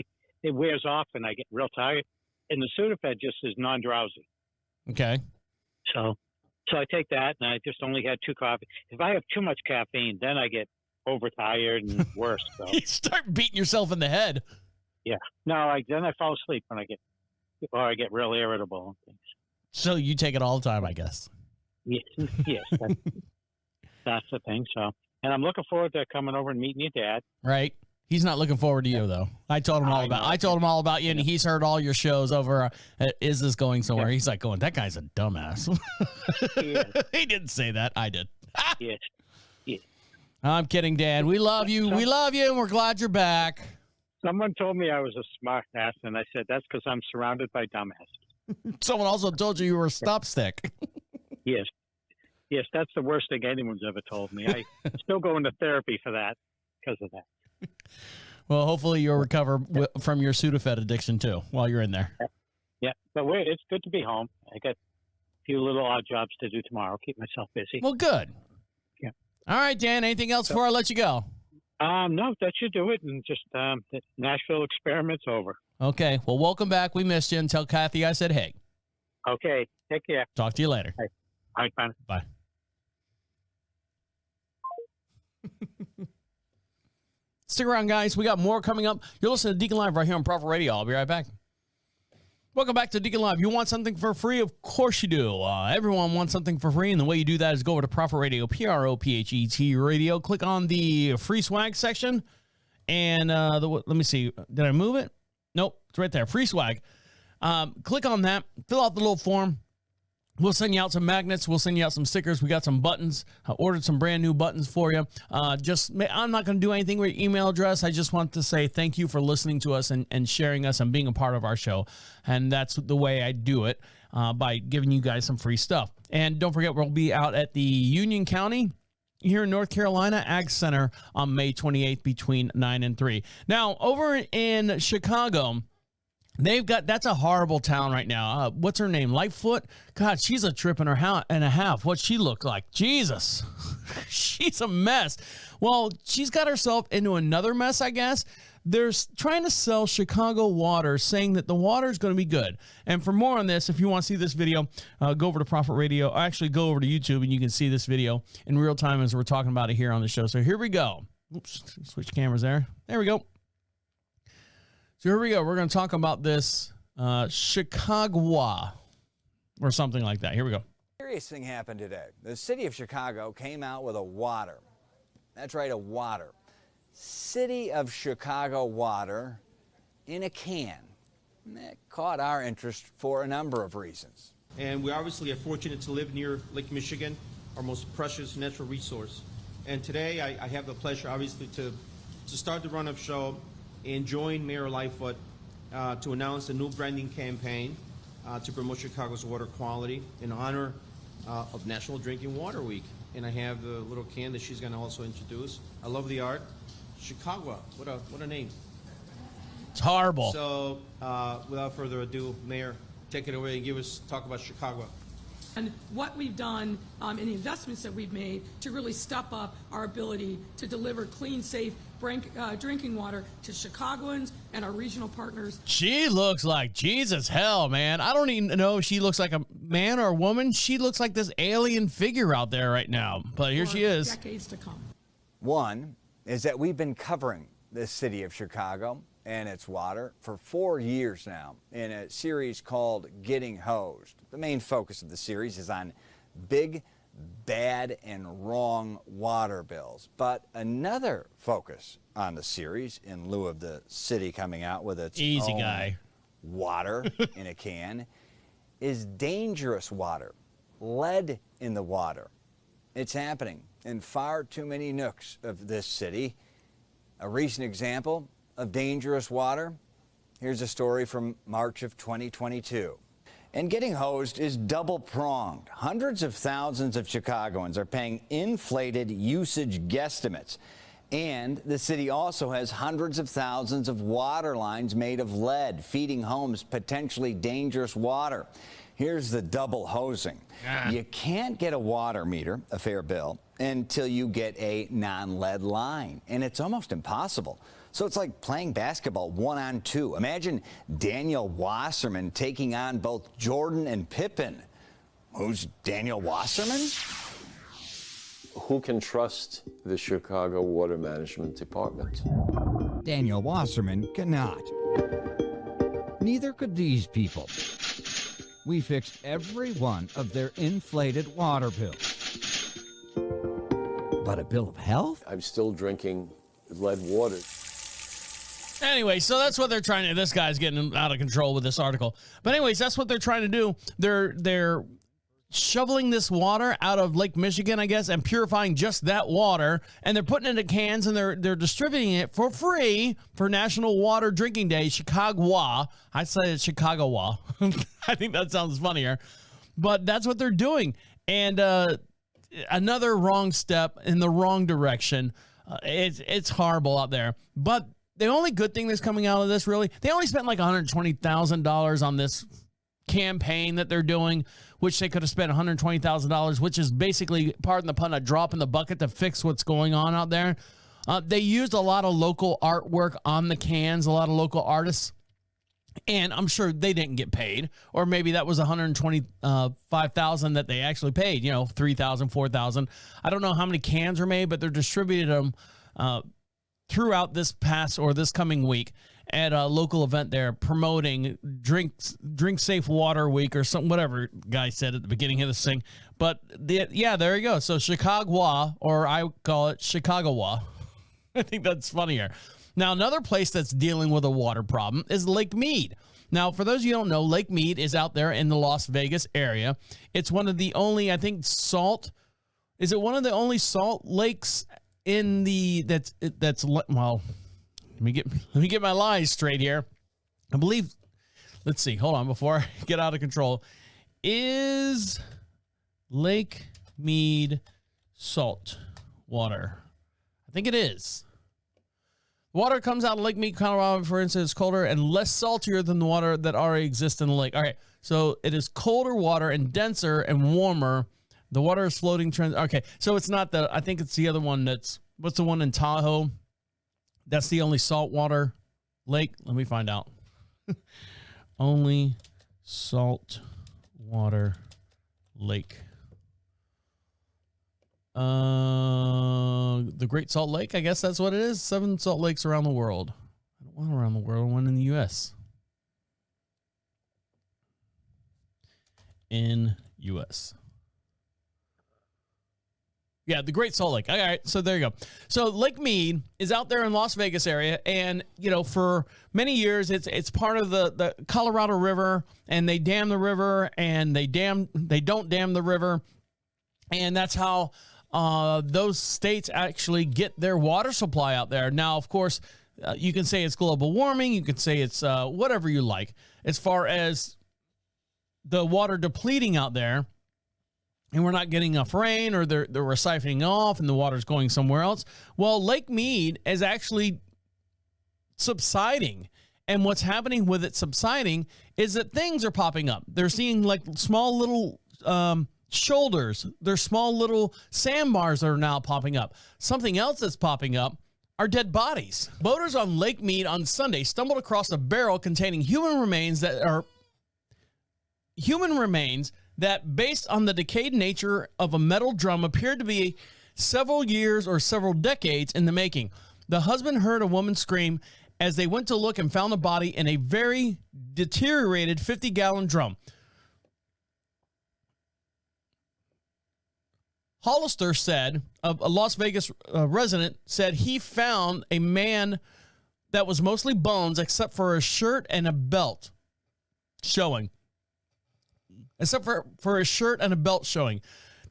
it wears off and I get real tired. And the Sudafed just is non-drowsy. Okay. So I take that, and I just only had 2 coffees. If I have too much caffeine, then I get overtired and worse. So. You start beating yourself in the head. Yeah. No, then I fall asleep when I get real irritable and things. So you take it all the time, I guess. Yes. That's the thing. So, and I'm looking forward to coming over and meeting your dad. Right. He's not looking forward to you though. I told him all about you, and he's heard all your shows over. Is this going somewhere? Yeah. He's like going, that guy's a dumbass. He didn't say that. I did. Yes. I'm kidding, Dan. We love you. We love you, and we're glad you're back. Someone told me I was a smart ass, and I said, that's because I'm surrounded by dumbasses. Someone also told you were a stop stick. Yes, that's the worst thing anyone's ever told me. I still go into therapy for that, because of that. Well, hopefully you'll recover from your Sudafed addiction, too, while you're in there. Yeah, but it's good to be home. I got a few little odd jobs to do tomorrow. Keep myself busy. Well, good. Yeah. All right, Dan, anything else before I let you go? No, that should do it. And just the Nashville Experiment's over. Okay. Well, welcome back. We missed you. And tell Kathy I said hey. Okay. Take care. Talk to you later. All right, bye. Bye. Stick around, guys. We got more coming up. You're listening to Deacon Live right here on Prophet Radio. I'll be right back. Welcome back to Deacon Live. You want something for free? Of course you do. Everyone wants something for free, and the way you do that is go over to Prophet Radio, Prophet Radio. Click on the free swag section, and let me see. Did I move it? Nope. It's right there. Free swag. Click on that. Fill out the little form. We'll send you out some magnets. We'll send you out some stickers. We got some buttons. I ordered some brand new buttons for you. I'm not going to do anything with your email address. I just want to say thank you for listening to us and sharing us and being a part of our show. And that's the way I do it, by giving you guys some free stuff. And don't forget, we'll be out at the Union County here in North Carolina Ag Center on May 28th between 9 and 3. Now, over in Chicago, that's a horrible town right now. What's her name? Lightfoot? God, she's a trip and a half. What's she look like? Jesus. She's a mess. Well, she's got herself into another mess, I guess. They're trying to sell Chicago water, saying that the water is going to be good. And for more on this, if you want to see this video, go over to Prophet Radio. Actually, go over to YouTube, and you can see this video in real time as we're talking about it here on the show. So here we go. Oops, switch cameras there. There we go. So here we go. We're going to talk about this Chicagwa or something like that. Here we go. Serious thing happened today. The city of Chicago came out with a water. That's right, a water. City of Chicago water in a can. And that caught our interest for a number of reasons. And we obviously are fortunate to live near Lake Michigan, our most precious natural resource. And today I have the pleasure, obviously, to start the run-up show and join Mayor Lightfoot to announce a new branding campaign to promote Chicago's water quality in honor of National Drinking Water Week. And I have the little can that she's going to also introduce. I love the art. Chicagwa, what a name. It's horrible. So without further ado, Mayor, take it away and talk about Chicagwa. And what we've done and the investments that we've made to really step up our ability to deliver clean, safe drinking water to Chicagoans and our regional partners. She looks like Jesus hell, man. I don't even know if she looks like a man or a woman. She looks like this alien figure out there right now. But here she is. Decades to come. One is that we've been covering the city of Chicago and its water for 4 years now in a series called Getting Hosed. The main focus of the series is on big, bad, and wrong water bills. But another focus on the series, in lieu of the city coming out with its own water in a can, is dangerous water, lead in the water. It's happening in far too many nooks of this city. A recent example of dangerous water, here's a story from March of 2022. And Getting Hosed is double-pronged. Hundreds of thousands of Chicagoans are paying inflated usage guesstimates. And the city also has hundreds of thousands of water lines made of lead, feeding homes potentially dangerous water. Here's the double hosing. You can't get a water meter, a fair bill, until you get a non-lead line. And it's almost impossible. So it's like playing basketball 1-on-2. Imagine Daniel Wasserman taking on both Jordan and Pippen. Who's Daniel Wasserman? Who can trust the Chicago Water Management Department? Daniel Wasserman cannot. Neither could these people. We fixed every one of their inflated water bills. But a bill of health? I'm still drinking lead water. Anyway, so that's what they're trying to do. This guy's getting out of control with this article. But anyways, that's what they're trying to do. They're shoveling this water out of Lake Michigan, I guess, and purifying just that water. And they're putting it in cans, and they're distributing it for free for National Water Drinking Day, Chicagwa. I say it's Chicagwa. I think that sounds funnier. But that's what they're doing. And another wrong step in the wrong direction. It's horrible out there. But the only good thing that's coming out of this, really, they only spent like $120,000 on this campaign that they're doing, which they could have spent $120,000, which is basically, pardon the pun, a drop in the bucket to fix what's going on out there. They used a lot of local artwork on the cans, a lot of local artists, and I'm sure they didn't get paid, or maybe that was $125,000 that they actually paid, you know, $3,000, $4,000. I don't know how many cans are made, but they're distributed them throughout this past or this coming week at a local event there promoting drink safe water week or something, whatever guy said at the beginning of this thing. But yeah, there you go. So Chicagwa, or I call it Chicagwa. I think that's funnier. Now, another place that's dealing with a water problem is Lake Mead. Now, for those of you who don't know, Lake Mead is out there in the Las Vegas area. It's one of the only, I think, is it one of the only salt lakes in the, well, let me get my lies straight here. I believe, let's see, hold on before I get out of control. Is Lake Mead salt water? I think it is. Water comes out of Lake Mead, Colorado, for instance, is colder and less saltier than the water that already exists in the lake. All right, so it is colder water and denser and warmer. The water is floating. Okay, so it's not the, I think it's the other one that's, what's the one in Tahoe? That's the only saltwater lake. Let me find out. Only saltwater lake. The Great Salt Lake, I guess that's what it is. 7 salt lakes around the world. One around the world, one in the U.S. Yeah, the Great Salt Lake. All right, so there you go. So Lake Mead is out there in Las Vegas area, and you know, for many years it's part of the Colorado River, and they dam the river, and they don't dam the river, and that's how those states actually get their water supply out there. Now, of course, you can say it's global warming, you can say it's whatever you like, as far as the water depleting out there, and we're not getting enough rain, or they're siphoning off and the water's going somewhere else. Well, Lake Mead is actually subsiding. And what's happening with it subsiding is that things are popping up. They're seeing like small little shoulders. There's small little sandbars that are now popping up. Something else that's popping up are dead bodies. Boaters on Lake Mead on Sunday stumbled across a barrel containing human remains that, based on the decayed nature of a metal drum, appeared to be several years or several decades in the making. The husband heard a woman scream as they went to look and found the body in a very deteriorated 50-gallon drum. Hollister said, a Las Vegas resident, said he found a man that was mostly bones except for a shirt and a belt showing. For a shirt and a belt showing.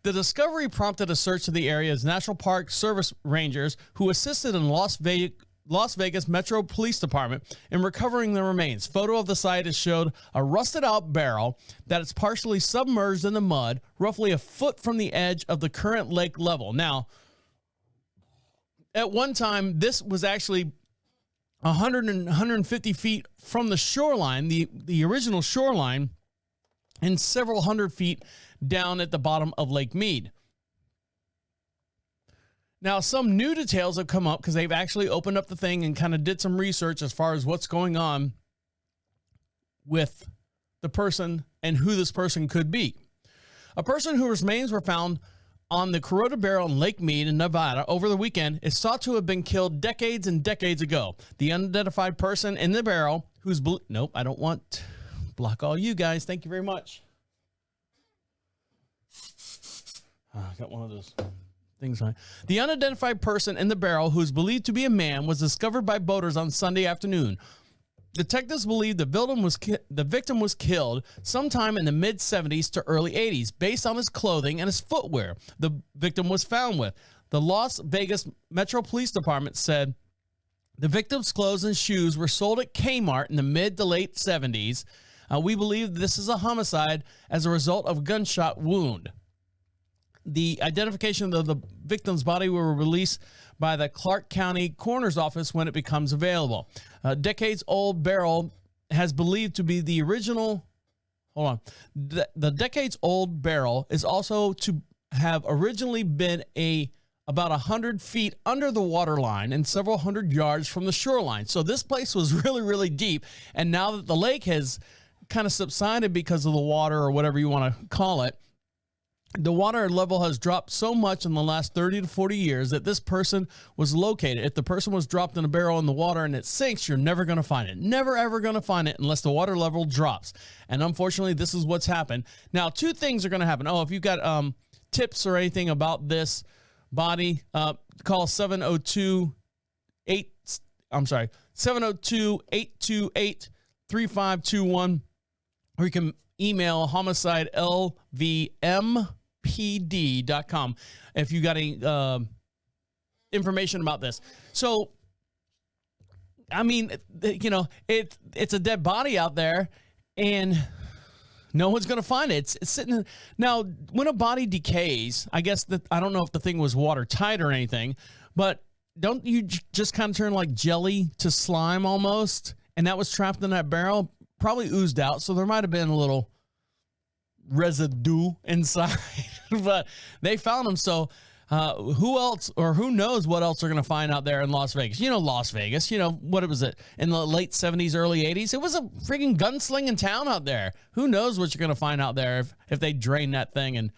The discovery prompted a search of the area's National Park Service rangers who assisted in Las Vegas Metro Police Department in recovering the remains. Photo of the site has showed a rusted out barrel that is partially submerged in the mud, roughly a foot from the edge of the current lake level. Now, at one time, this was actually 100 and 150 feet from the shoreline, the original shoreline, and several hundred feet down at the bottom of Lake Mead. Now, some new details have come up because they've actually opened up the thing and kind of did some research as far as what's going on with the person and who this person could be. A person whose remains were found on the corroded barrel in Lake Mead in Nevada over the weekend is thought to have been killed decades and decades ago. The unidentified person in the barrel who's... Nope, I don't want... Block all you guys. Thank you very much. I got one of those things on. The unidentified person in the barrel, who is believed to be a man, was discovered by boaters on Sunday afternoon. Detectives believe the victim was killed sometime in the mid-70s to early 80s based on his clothing and his footwear the victim was found with. The Las Vegas Metro Police Department said the victim's clothes and shoes were sold at Kmart in the mid to late 70s. We believe this is a homicide as a result of a gunshot wound. The identification of the victim's body will be released by the Clark County Coroner's Office when it becomes available. Decades-old barrel has believed to be the original... Hold on. The decades-old barrel is also to have originally been a about 100 feet under the water line and several hundred yards from the shoreline. So this place was really, really deep. And now that the lake has kind of subsided because of the water or whatever you want to call it, the water level has dropped so much in the last 30 to 40 years that this person was located. If the person was dropped in a barrel in the water and it sinks, you're never going to find it. Never, ever going to find it unless the water level drops. And unfortunately, this is what's happened. Now, two things are going to happen. Oh, if you've got tips or anything about this body, call 702-828-3521, or you can email homicidelvmpd.com if you got any information about this. So, I mean, you know, it's a dead body out there, and no one's going to find it. It's sitting. Now, when a body decays, I guess that, I don't know if the thing was watertight or anything, but don't you just kind of turn like jelly to slime almost? And that was trapped in that barrel, probably oozed out. So there might have been a little residue inside, but they found them. So who else, or who knows what else they're going to find out there in Las Vegas? You know, Las Vegas, you know, what was it in the late 70s, early 80s? It was a freaking gunslinging town out there. Who knows what you're going to find out there if they drain that thing and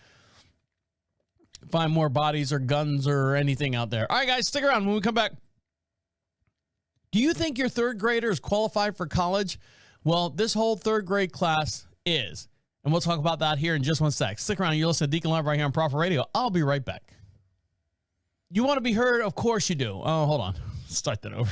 find more bodies or guns or anything out there. All right, guys, stick around when we come back. Do you think your third grader is qualified for college? Well, this whole third grade class is. And we'll talk about that here in just one sec. Stick around. You're listening to Deacon Live right here on Prophet Radio. I'll be right back. You want to be heard? Of course you do. Oh, hold on. Start that over.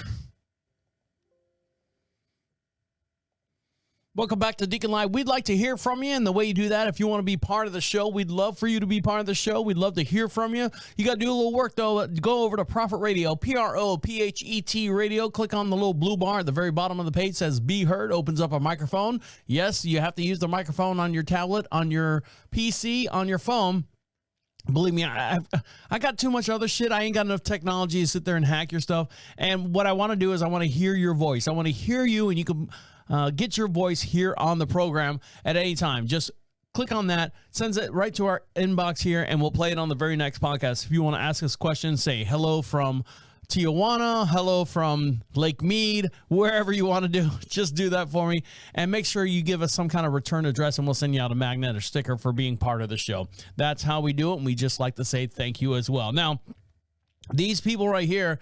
Welcome back to Deacon Live. We'd like to hear from you, and the way you do that, if you want to be part of the show, we'd love for you to be part of the show. We'd love to hear from you. You got to do a little work, though. Go over to Prophet Radio, Prophet Radio. Click on the little blue bar at the very bottom of the page. It says Be Heard. Opens up a microphone. Yes, you have to use the microphone on your tablet, on your PC, on your phone. Believe me, I got too much other shit. I ain't got enough technology to sit there and hack your stuff. And what I want to do is I want to hear your voice. I want to hear you, and you can get your voice here on the program at any time. Just click on that, sends it right to our inbox here, and we'll play it on the very next podcast. If you want to ask us questions, say hello from Tijuana, hello from Lake Mead, wherever you want to do, just do that for me. And make sure you give us some kind of return address, and we'll send you out a magnet or sticker for being part of the show. That's how we do it, and we just like to say thank you as well. Now, these people right here,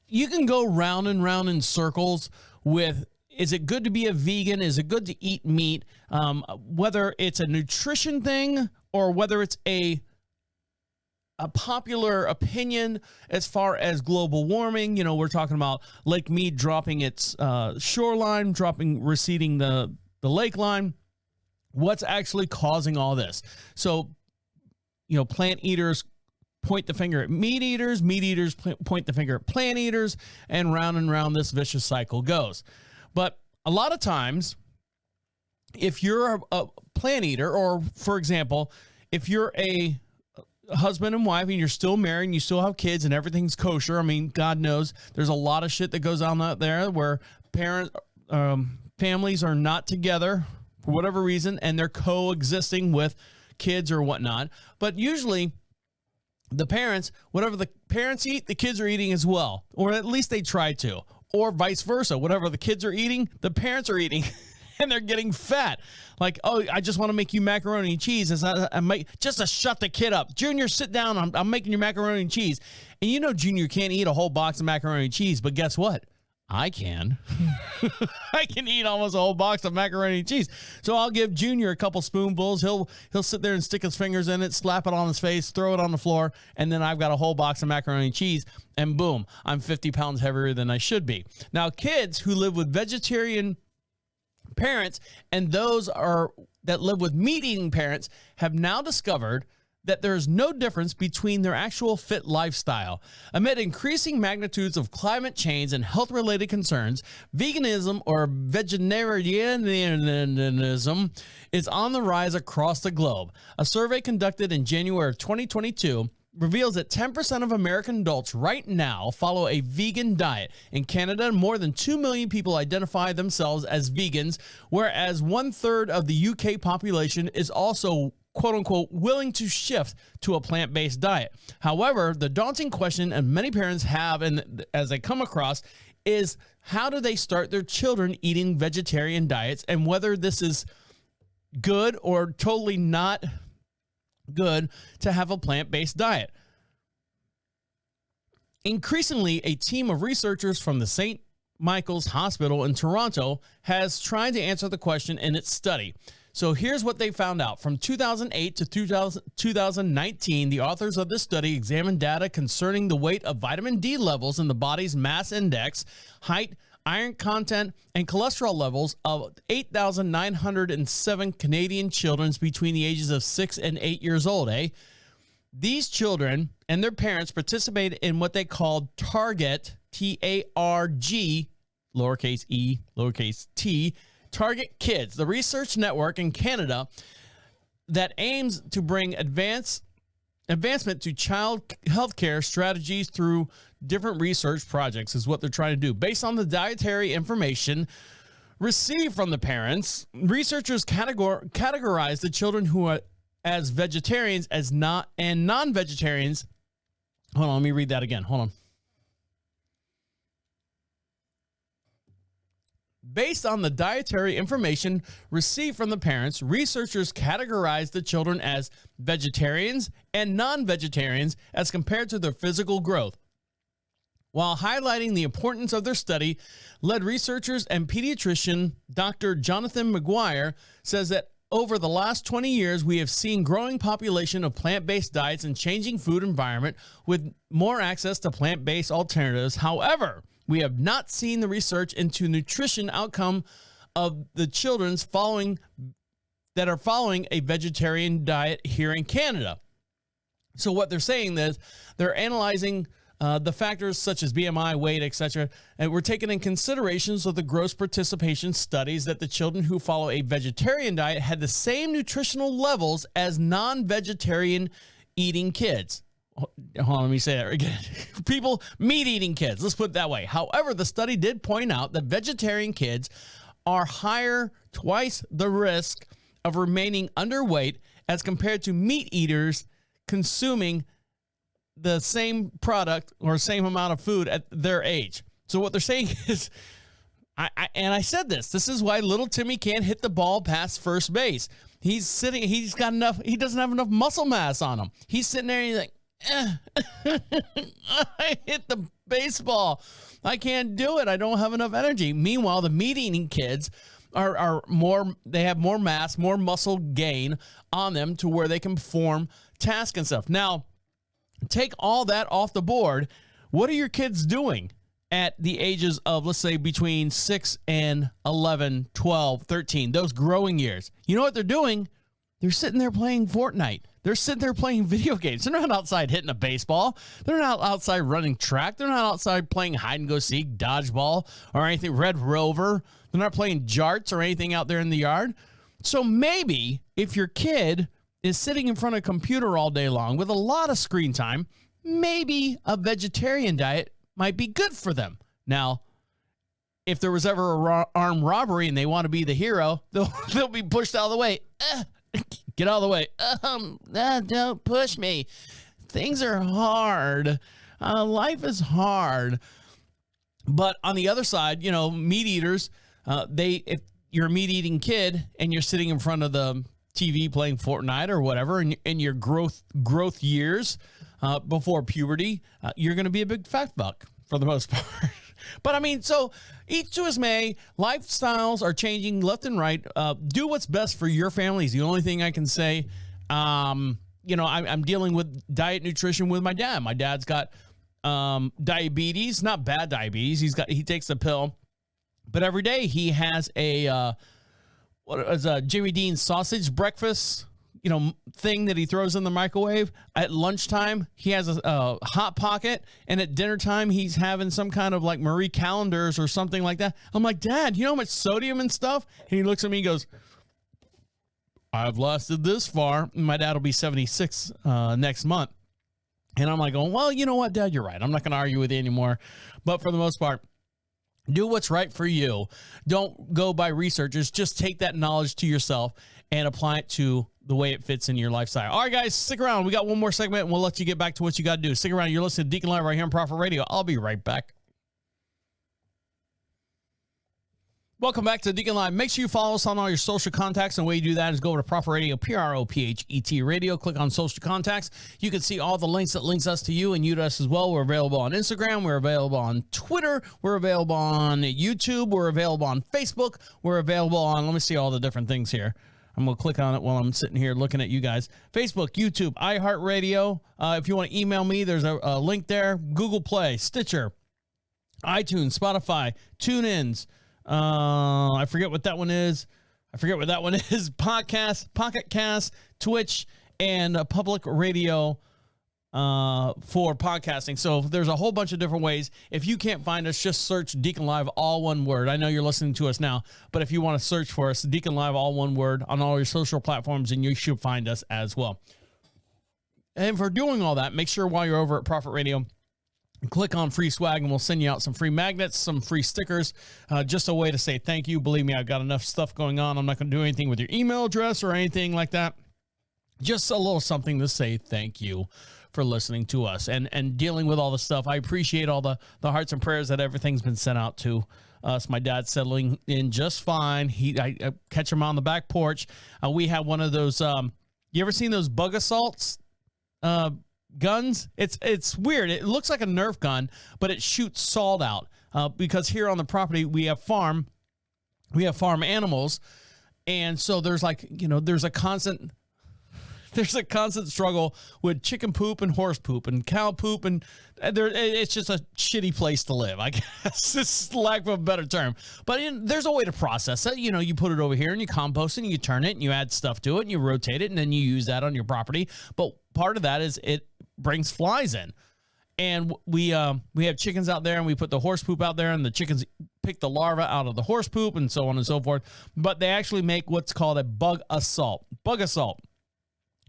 you can go round and round in circles with, is it good to be a vegan? Is it good to eat meat? Whether it's a nutrition thing or whether it's a popular opinion as far as global warming. You know, we're talking about Lake Mead dropping its shoreline, receding the lake line. What's actually causing all this? So, you know, plant eaters point the finger at meat eaters point the finger at plant eaters, and round this vicious cycle goes. But a lot of times, if you're a plant eater, or for example, if you're a husband and wife and you're still married and you still have kids and everything's kosher, I mean, God knows there's a lot of shit that goes on out there where families are not together for whatever reason, and they're coexisting with kids or whatnot. But usually the parents, whatever the parents eat, the kids are eating as well, or at least they try to, or vice versa. Whatever the kids are eating, the parents are eating, and they're getting fat. Like, oh, I just want to make you macaroni and cheese. Just to shut the kid up. Junior, sit down. I'm making you macaroni and cheese. And you know Junior can't eat a whole box of macaroni and cheese, but guess what? I can. I can eat almost a whole box of macaroni and cheese. So I'll give Junior a couple spoonfuls. He'll sit there and stick his fingers in it, slap it on his face, throw it on the floor, and then I've got a whole box of macaroni and cheese, and boom, I'm 50 pounds heavier than I should be. Now, kids who live with vegetarian parents and those that live with meat-eating parents have now discovered that there's no difference between their actual fit lifestyle. Amid increasing magnitudes of climate change and health-related concerns, veganism or vegetarianism is on the rise across the globe. A survey conducted in January of 2022 reveals that 10% of American adults right now follow a vegan diet. In Canada, more than 2 million people identify themselves as vegans, whereas 1/3 of the UK population is also quote unquote willing to shift to a plant-based diet. However, the daunting question and many parents have, and as they come across, is how do they start their children eating vegetarian diets, and whether this is good or totally not good to have a plant-based diet. Increasingly, a team of researchers from the St. Michael's Hospital in Toronto has tried to answer the question in its study. So here's what they found out. From 2008 to 2019, the authors of this study examined data concerning the weight of vitamin D levels in the body's mass index, height, iron content, and cholesterol levels of 8,907 Canadian children between the ages of 6 and 8 years old. These children and their parents participated in what they called Target, T-A-R-G, lowercase e, lowercase t, Target Kids, the research network in Canada that aims to bring advancement to child health care strategies through different research projects is what they're trying to do. Based on the dietary information received from the parents, researchers categorize the children who are as vegetarians as not and non-vegetarians. Hold on, let me read that again. Hold on. Based on the dietary information received from the parents, researchers categorize the children as vegetarians and non-vegetarians as compared to their physical growth. While highlighting the importance of their study, lead researchers and pediatrician Dr. Jonathan McGuire says that over the last 20 years, we have seen growing population of plant-based diets and changing food environment with more access to plant-based alternatives. However, we have not seen the research into nutrition outcome of the children's following a vegetarian diet here in Canada. So what they're saying is they're analyzing the factors such as BMI, weight, etc., and we're taking in considerations of the gross participation studies that the children who follow a vegetarian diet had the same nutritional levels as non-vegetarian eating kids. Hold on, let me say that again. People, meat-eating kids, let's put it that way. However, the study did point out that vegetarian kids are higher, twice the risk of remaining underweight as compared to meat eaters consuming the same product or same amount of food at their age. So what they're saying is, I said this is why little Timmy can't hit the ball past first base. He doesn't have enough muscle mass on him. He's sitting there and he's like, I hit the baseball. I can't do it. I don't have enough energy. Meanwhile, the meat-eating kids are more, they have more mass, more muscle gain on them to where they can perform tasks and stuff. Now, take all that off the board. What are your kids doing at the ages of, let's say, between 6 and 11, 12, 13, those growing years? You know what they're doing? They're sitting there playing Fortnite. They're sitting there playing video games. They're not outside hitting a baseball. They're not outside running track. They're not outside playing hide and go seek, dodgeball, or anything, Red Rover. They're not playing jarts or anything out there in the yard. So maybe if your kid is sitting in front of a computer all day long with a lot of screen time, maybe a vegetarian diet might be good for them. Now, if there was ever a armed robbery and they want to be the hero, they'll be pushed out of the way. Get out of the way. Don't push me. Things are hard. Life is hard. But on the other side, you know, meat eaters, if you're a meat eating kid and you're sitting in front of the TV playing Fortnite or whatever, in your growth years before puberty, you're going to be a big fat fuck for the most part. But I mean, so each to his may. Lifestyles are changing left and right. Do what's best for your family is the only thing I can say. You know, I'm dealing with diet nutrition with my dad. My dad's got diabetes, not bad diabetes. He takes a pill, but every day he has a Jimmy Dean's sausage breakfast, you know, thing that he throws in the microwave. At lunchtime, he has a Hot Pocket, and at dinner time, he's having some kind of like Marie Callender's or something like that. I'm like, Dad, you know how much sodium and stuff? And he looks at me and goes, I've lasted this far. My dad will be 76 next month. And I'm like, oh, well, you know what, Dad, you're right. I'm not going to argue with you anymore. But for the most part, do what's right for you. Don't go by researchers. Just take that knowledge to yourself and apply it to the way it fits in your lifestyle. All right, guys, stick around. We got one more segment, and we'll let you get back to what you got to do. Stick around. You're listening to Deacon Live right here on Prophet Radio. I'll be right back. Welcome back to Deacon Live. Make sure you follow us on all your social contacts. And the way you do that is go over to Prophet Radio, PROPHET Radio. Click on social contacts. You can see all the links that links us to you and you to us as well. We're available on Instagram. We're available on Twitter. We're available on YouTube. We're available on Facebook. We're available on, let me see all the different things here. I'm going to click on it while I'm sitting here looking at you guys. Facebook, YouTube, iHeartRadio. If you want to email me, there's a link there. Google Play, Stitcher, iTunes, Spotify, TuneIns. I forget what that one is. Podcast, Pocket Cast, Twitch, and public radio for podcasting. So there's a whole bunch of different ways. If you can't find us, just search Deacon Live, all one word. I know you're listening to us now, but if you want to search for us, Deacon Live, all one word, on all your social platforms, and you should find us as well. And for doing all that, make sure while you're over at Prophet Radio, click on free swag, and we'll send you out some free magnets, some free stickers, just a way to say thank you. Believe me, I've got enough stuff going on. I'm not going to do anything with your email address or anything like that. Just a little something to say thank you for listening to us and dealing with all the stuff. I appreciate all the hearts and prayers that everything's been sent out to us. My dad's settling in just fine. I catch him on the back porch. We have one of those, you ever seen those Bug-A-salts? Guns. It's weird. It looks like a Nerf gun, but it shoots salt out because here on the property we have farm animals, and so there's there's a constant struggle with chicken poop and horse poop and cow poop, and it's just a shitty place to live, I guess. It's lack of a better term. But there's a way to process it. You put it over here and you compost it and you turn it and you add stuff to it and you rotate it and then you use that on your property. But part of that is it brings flies in. And we have chickens out there, and we put the horse poop out there, and the chickens pick the larva out of the horse poop and so on and so forth. But they actually make what's called a Bug-A-salt.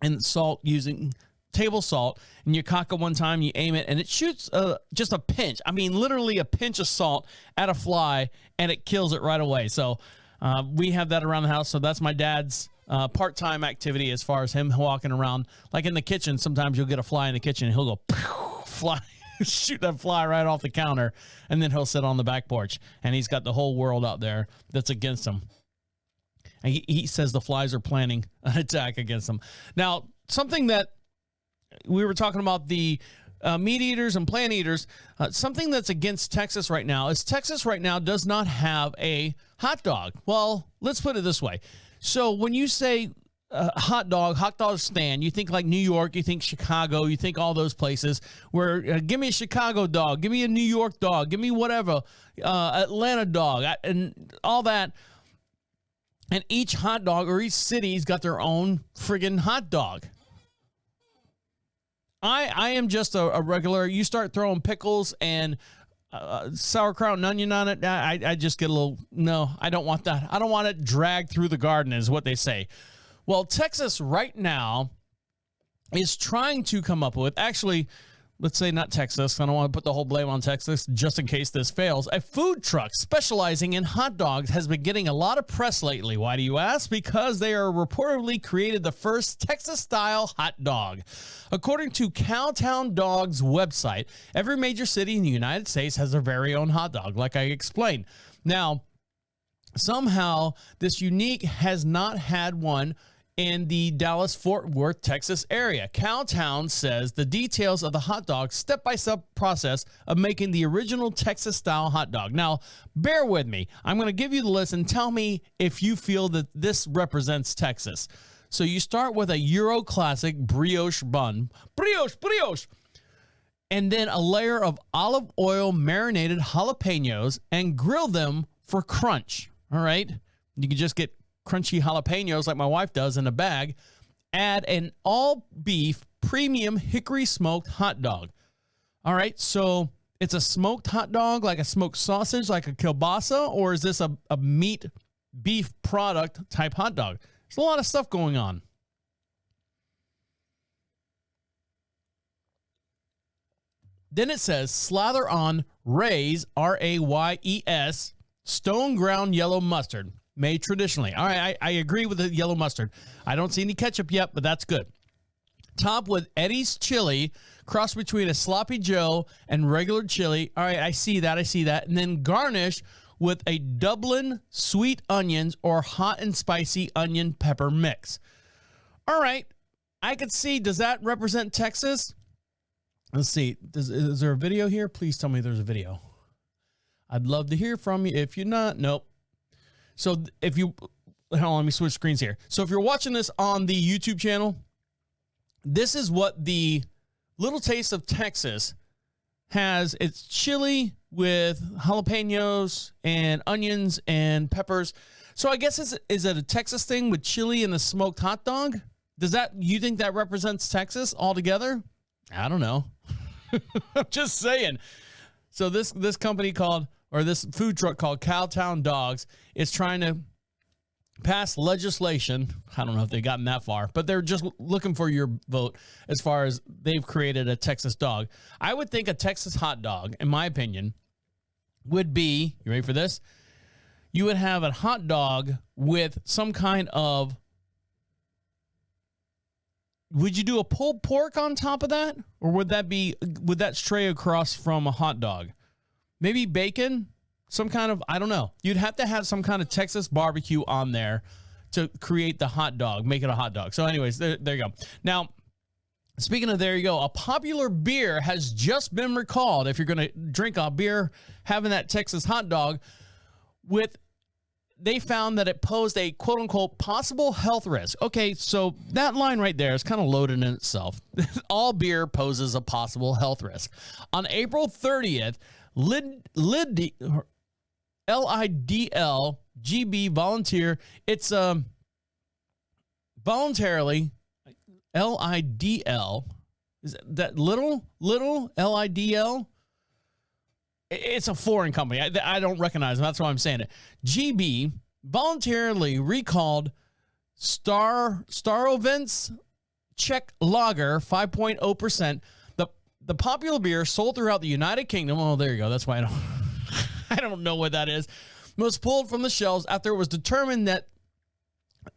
And salt, using table salt, and you cock it one time, you aim it, and it shoots just a pinch. I mean, literally a pinch of salt at a fly, and it kills it right away. So we have that around the house. So that's my dad's part-time activity as far as him walking around. Like in the kitchen, sometimes you'll get a fly in the kitchen, and he'll go, fly, shoot that fly right off the counter, and then he'll sit on the back porch, and he's got the whole world out there that's against him. And he says the flies are planning an attack against them. Now, something that we were talking about, the meat eaters and plant eaters, something that's against Texas right now is Texas right now does not have a hot dog. Well, let's put it this way. So when you say hot dog stand, you think like New York, you think Chicago, you think all those places where give me a Chicago dog, give me a New York dog, give me whatever, Atlanta dog, and all that. And each hot dog or each city's got their own friggin' hot dog. I am just a regular. You start throwing pickles and sauerkraut and onion on it, I just get a little, no, I don't want that. I don't want it dragged through the garden is what they say. Well, Texas right now is trying to come up with, actually, let's say not Texas. I don't want to put the whole blame on Texas just in case this fails. A food truck specializing in hot dogs has been getting a lot of press lately. Why do you ask? Because they are reportedly created the first Texas-style hot dog. According to Cowtown Dog's website, every major city in the United States has their very own hot dog, like I explained. Now, somehow, this unique has not had one in the Dallas-Fort Worth, Texas area. Cowtown says the details of the hot dog step-by-step process of making the original Texas-style hot dog. Now, bear with me. I'm going to give you the list and tell me if you feel that this represents Texas. So you start with a Euro classic brioche bun. Brioche! And then a layer of olive oil marinated jalapenos and grill them for crunch. All right? You can just get crunchy jalapenos like my wife does in a bag. Add an all-beef premium hickory smoked hot dog. All right, so it's a smoked hot dog, like a smoked sausage, like a kielbasa, or is this a meat beef product type hot dog? There's a lot of stuff going on. Then it says slather on Ray's, R-A-Y-E-S, stone ground yellow mustard. made traditionally. All right, I agree with the yellow mustard. I don't see any ketchup yet, but that's good. Top with Eddie's chili, cross between a sloppy Joe and regular chili. All right, I see that. And then garnish with a Dublin sweet onions or hot and spicy onion pepper mix. All right, I could see. Does that represent Texas? Let's see. Is there a video here? Please tell me there's a video. I'd love to hear from you. If you're not, nope. So if you, hold on, let me switch screens here. So if you're watching this on the YouTube channel, this is what the Little Taste of Texas has. It's chili with jalapenos and onions and peppers. So I guess is it a Texas thing with chili and the smoked hot dog? You think that represents Texas altogether? I don't know. I'm just saying. So this company this food truck called Cowtown Dogs is trying to pass legislation. I don't know if they've gotten that far, but they're just looking for your vote as far as they've created a Texas dog. I would think a Texas hot dog, in my opinion, would be, you ready for this? You would have a hot dog with some kind of, would you do a pulled pork on top of that? Or would that stray across from a hot dog? Maybe bacon? Some kind of, I don't know. You'd have to have some kind of Texas barbecue on there to create the hot dog, make it a hot dog. So anyways, there you go. Now, speaking of there you go, a popular beer has just been recalled. If you're going to drink a beer, having that Texas hot dog they found that it posed a quote-unquote possible health risk. Okay, so that line right there is kind of loaded in itself. All beer poses a possible health risk. On April 30th, LIDL GB volunteer. It's voluntarily LIDL. Is that little LIDL? It's a foreign company. I don't recognize them. That's why I'm saying it. GB voluntarily recalled Starovint's Czech Lager 5.0%. The popular beer sold throughout the United Kingdom. Oh, there you go. That's why I don't know what that is. Was pulled from the shelves after it was determined that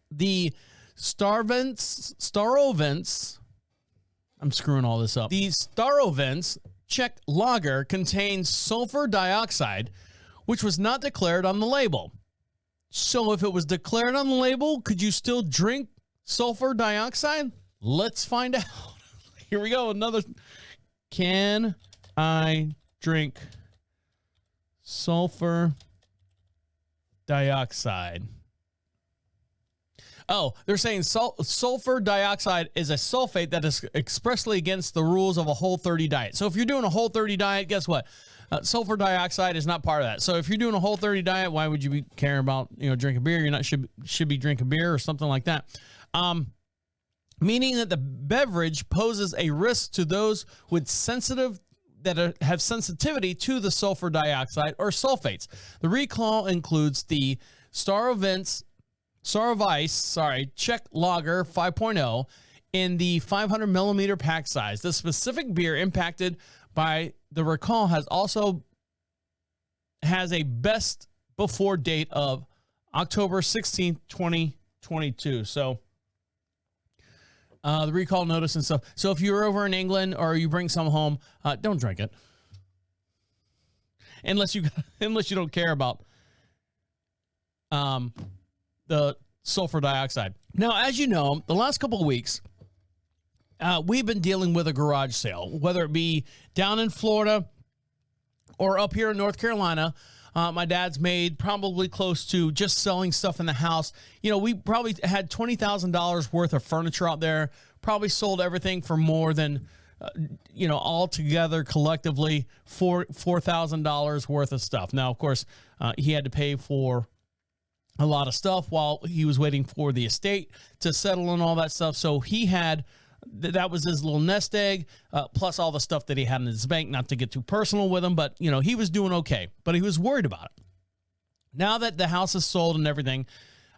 the Starovint's, I'm screwing all this up. The Starovint's Czech Lager contains sulfur dioxide, which was not declared on the label. So if it was declared on the label, could you still drink sulfur dioxide? Let's find out. Here we go. Can I drink sulfur dioxide? Oh, they're saying sulfur dioxide is a sulfate that is expressly against the rules of a Whole30 diet. So if you're doing a Whole30 diet, guess what? Sulfur dioxide is not part of that. So if you're doing a Whole30 diet, why would you be caring about drinking beer? You're not should be drinking beer or something like that. Meaning that the beverage poses a risk to those with have sensitivity to the sulfur dioxide or sulfates. The recall includes the Starovint's Czech Lager 5.0 in the 500 millimeter pack size. The specific beer impacted by the recall has a best before date of October 16th, 2022. So the recall notice and stuff. So if you're over in England or you bring some home, don't drink it. Unless you don't care about the sulfur dioxide. Now, as you know, the last couple of weeks, we've been dealing with a garage sale, whether it be down in Florida or up here in North Carolina. My dad's made probably close to just selling stuff in the house. We probably had $20,000 worth of furniture out there, probably sold everything for more than, all together collectively $4,000 worth of stuff. Now, of course, he had to pay for a lot of stuff while he was waiting for the estate to settle and all that stuff. So he had, that was his little nest egg, plus all the stuff that he had in his bank, not to get too personal with him, but he was doing okay, but he was worried about it. Now that the house is sold and everything,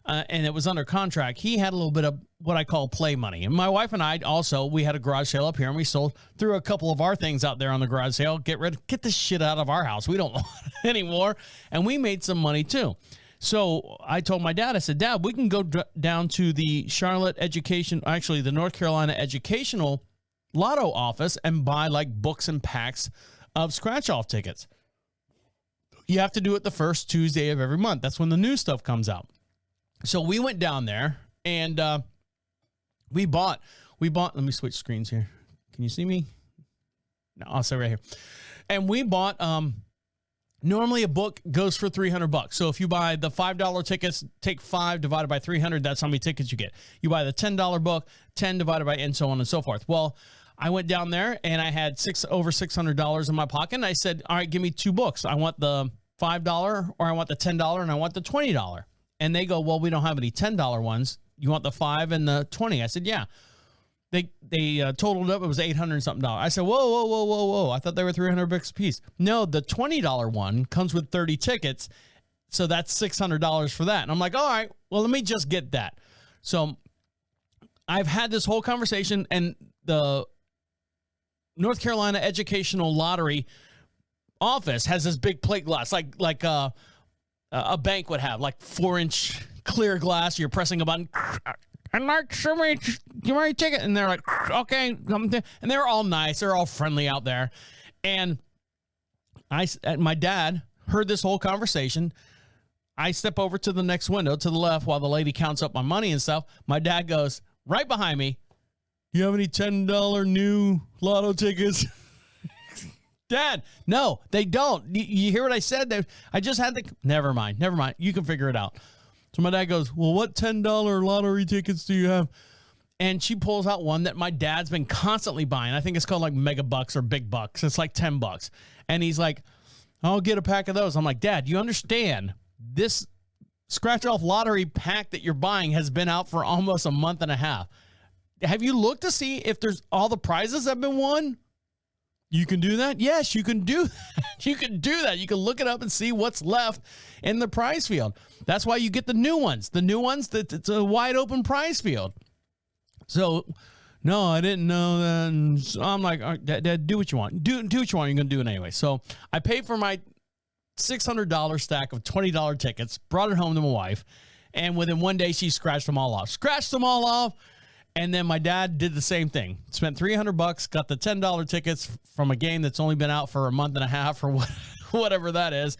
and it was under contract, he had a little bit of what I call play money. And my wife and I also, we had a garage sale up here and we sold through a couple of our things out there on the garage sale. Get this shit out of our house. We don't want it anymore. And we made some money too. So I told my dad, I said, Dad, we can go down to the the North Carolina Educational Lotto office and buy like books and packs of scratch-off tickets. You have to do it the first Tuesday of every month. That's when the new stuff comes out. So we went down there and we bought, let me switch screens here. Can you see me? No, I'll say right here. And we bought, normally a book goes for $300. So if you buy the $5 tickets, take 5 divided by 300, that's how many tickets you get. You buy the $10 book, 10 divided by, and so on and so forth. Well, I went down there and I had over $600 in my pocket. And I said, all right, give me 2 books. I want the $5 or I want the $10 and I want the $20. And they go, well, we don't have any $10 ones. You want the 5 and the 20? I said, yeah. They totaled up. It was $800 and something. I said, whoa. I thought they were $300 a piece. No, the $20 one comes with 30 tickets. So that's $600 for that. And I'm like, all right, well, let me just get that. So I've had this whole conversation, and the North Carolina Educational Lottery office has this big plate glass, like a bank would have, like 4-inch clear glass. You're pressing a button. And like, show me your ticket. And they're like, okay. And they're all nice. They're all friendly out there. And my dad heard this whole conversation. I step over to the next window to the left while the lady counts up my money and stuff. My dad goes right behind me. You have any $10 new lotto tickets? Dad, no, they don't. You hear what I said? I just had to. Never mind. You can figure it out. So my dad goes, well, what $10 lottery tickets do you have? And she pulls out one that my dad's been constantly buying. I think it's called like Mega Bucks or Big Bucks. It's like $10. And he's like, I'll get a pack of those. I'm like, Dad, you understand this scratch-off lottery pack that you're buying has been out for almost a month and a half. Have you looked to see if there's all the prizes have been won? You can do that? Yes, you can do that. You can do that. You can look it up and see what's left in the prize field. That's why you get the new ones. The new ones, it's a wide open prize field. So, no, I didn't know that. And so I'm like, all right, Dad, do what you want. Do what you want. You're going to do it anyway. So I paid for my $600 stack of $20 tickets, brought it home to my wife, and within one day, she scratched them all off. And then my dad did the same thing. Spent $300, got the $10 tickets from a game that's only been out for a month and a half or whatever that is,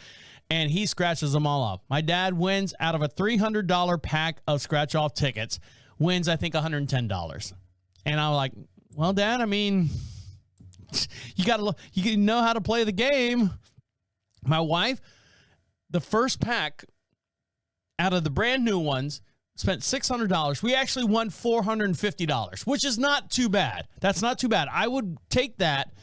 and he scratches them all off. My dad wins out of a $300 pack of scratch-off tickets, wins, I think, $110. And I'm like, well, Dad, I mean, you know how to play the game. My wife, the first pack out of the brand new ones, spent $600. We actually won $450, which is not too bad. That's not too bad. I would take that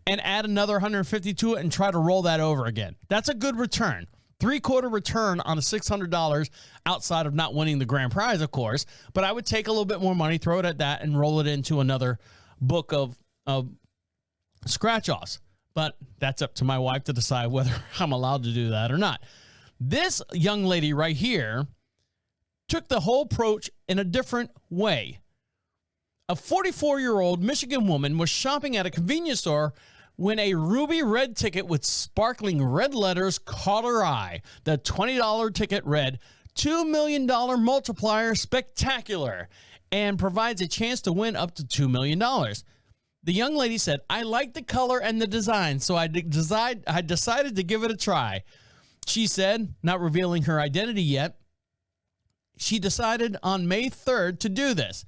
and add another $150 to it and try to roll that over again. That's a good return. 3/4 return on a $600 outside of not winning the grand prize, of course. But I would take a little bit more money, throw it at that, and roll it into another book of scratch-offs. But that's up to my wife to decide whether I'm allowed to do that or not. This young lady right here took the whole approach in a different way. A 44-year-old Michigan woman was shopping at a convenience store when a ruby red ticket with sparkling red letters caught her eye. The $20 ticket read, $2 million multiplier spectacular, and provides a chance to win up to $2 million. The young lady said, I like the color and the design, so I decided to give it a try. She said, not revealing her identity yet, she decided on May 3rd to do this.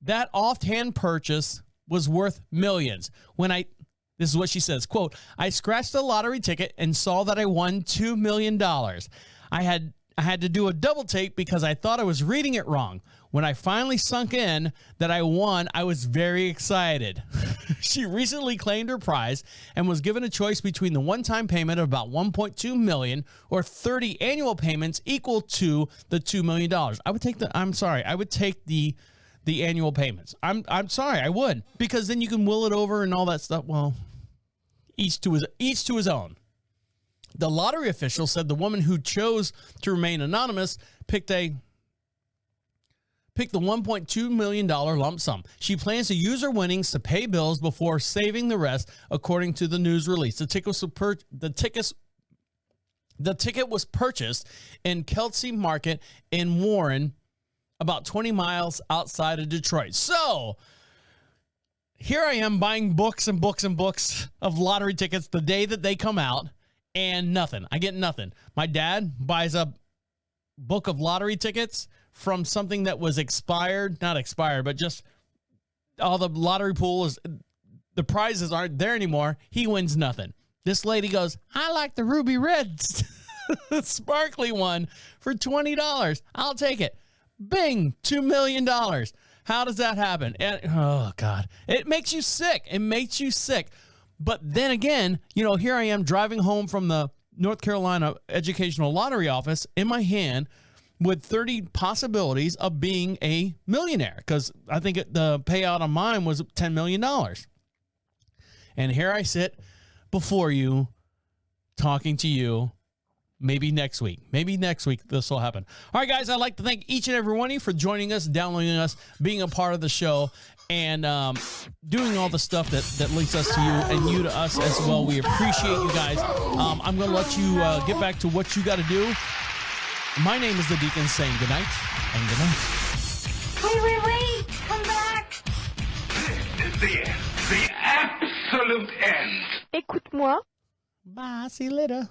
That offhand purchase was worth millions. This is what she says, quote, I scratched the lottery ticket and saw that I won $2 million. I had to do a double take because I thought I was reading it wrong. When I finally sunk in that I won, I was very excited. She recently claimed her prize and was given a choice between the one-time payment of about $1.2 million or 30 annual payments equal to the $2 million. I would take the annual payments. I'm sorry, I would, because then you can will it over and all that stuff. Well, each to his own. The lottery official said the woman who chose to remain anonymous picked the $1.2 million lump sum. She plans to use her winnings to pay bills before saving the rest, according to the news release. The The ticket was purchased in Kelsey Market in Warren, about 20 miles outside of Detroit. So here I am buying books and books and books of lottery tickets the day that they come out, and nothing. I get nothing. My dad buys a book of lottery tickets from something that was expired, not expired, but just all the lottery pool is, the prizes aren't there anymore. He wins nothing. This lady goes, I like the ruby red sparkly one for $20. I'll take it. Bing, $2 million. How does that happen? And, oh, God. It makes you sick. It makes you sick. But then again, you know, here I am driving home from the North Carolina Educational Lottery Office in my hand with 30 possibilities of being a millionaire, because I think the payout on mine was $10 million. And here I sit before you, talking to you. Maybe next week. Maybe next week this will happen. All right, guys, I'd like to thank each and every one of you for joining us, downloading us, being a part of the show, and doing all the stuff that links us to you and you to us as well. We appreciate you guys. I'm going to let you get back to what you got to do. My name is the Deacon, saying good night and good night. Wait. Come back. This is the end. The absolute end. Écoute-moi. Bye. See you later.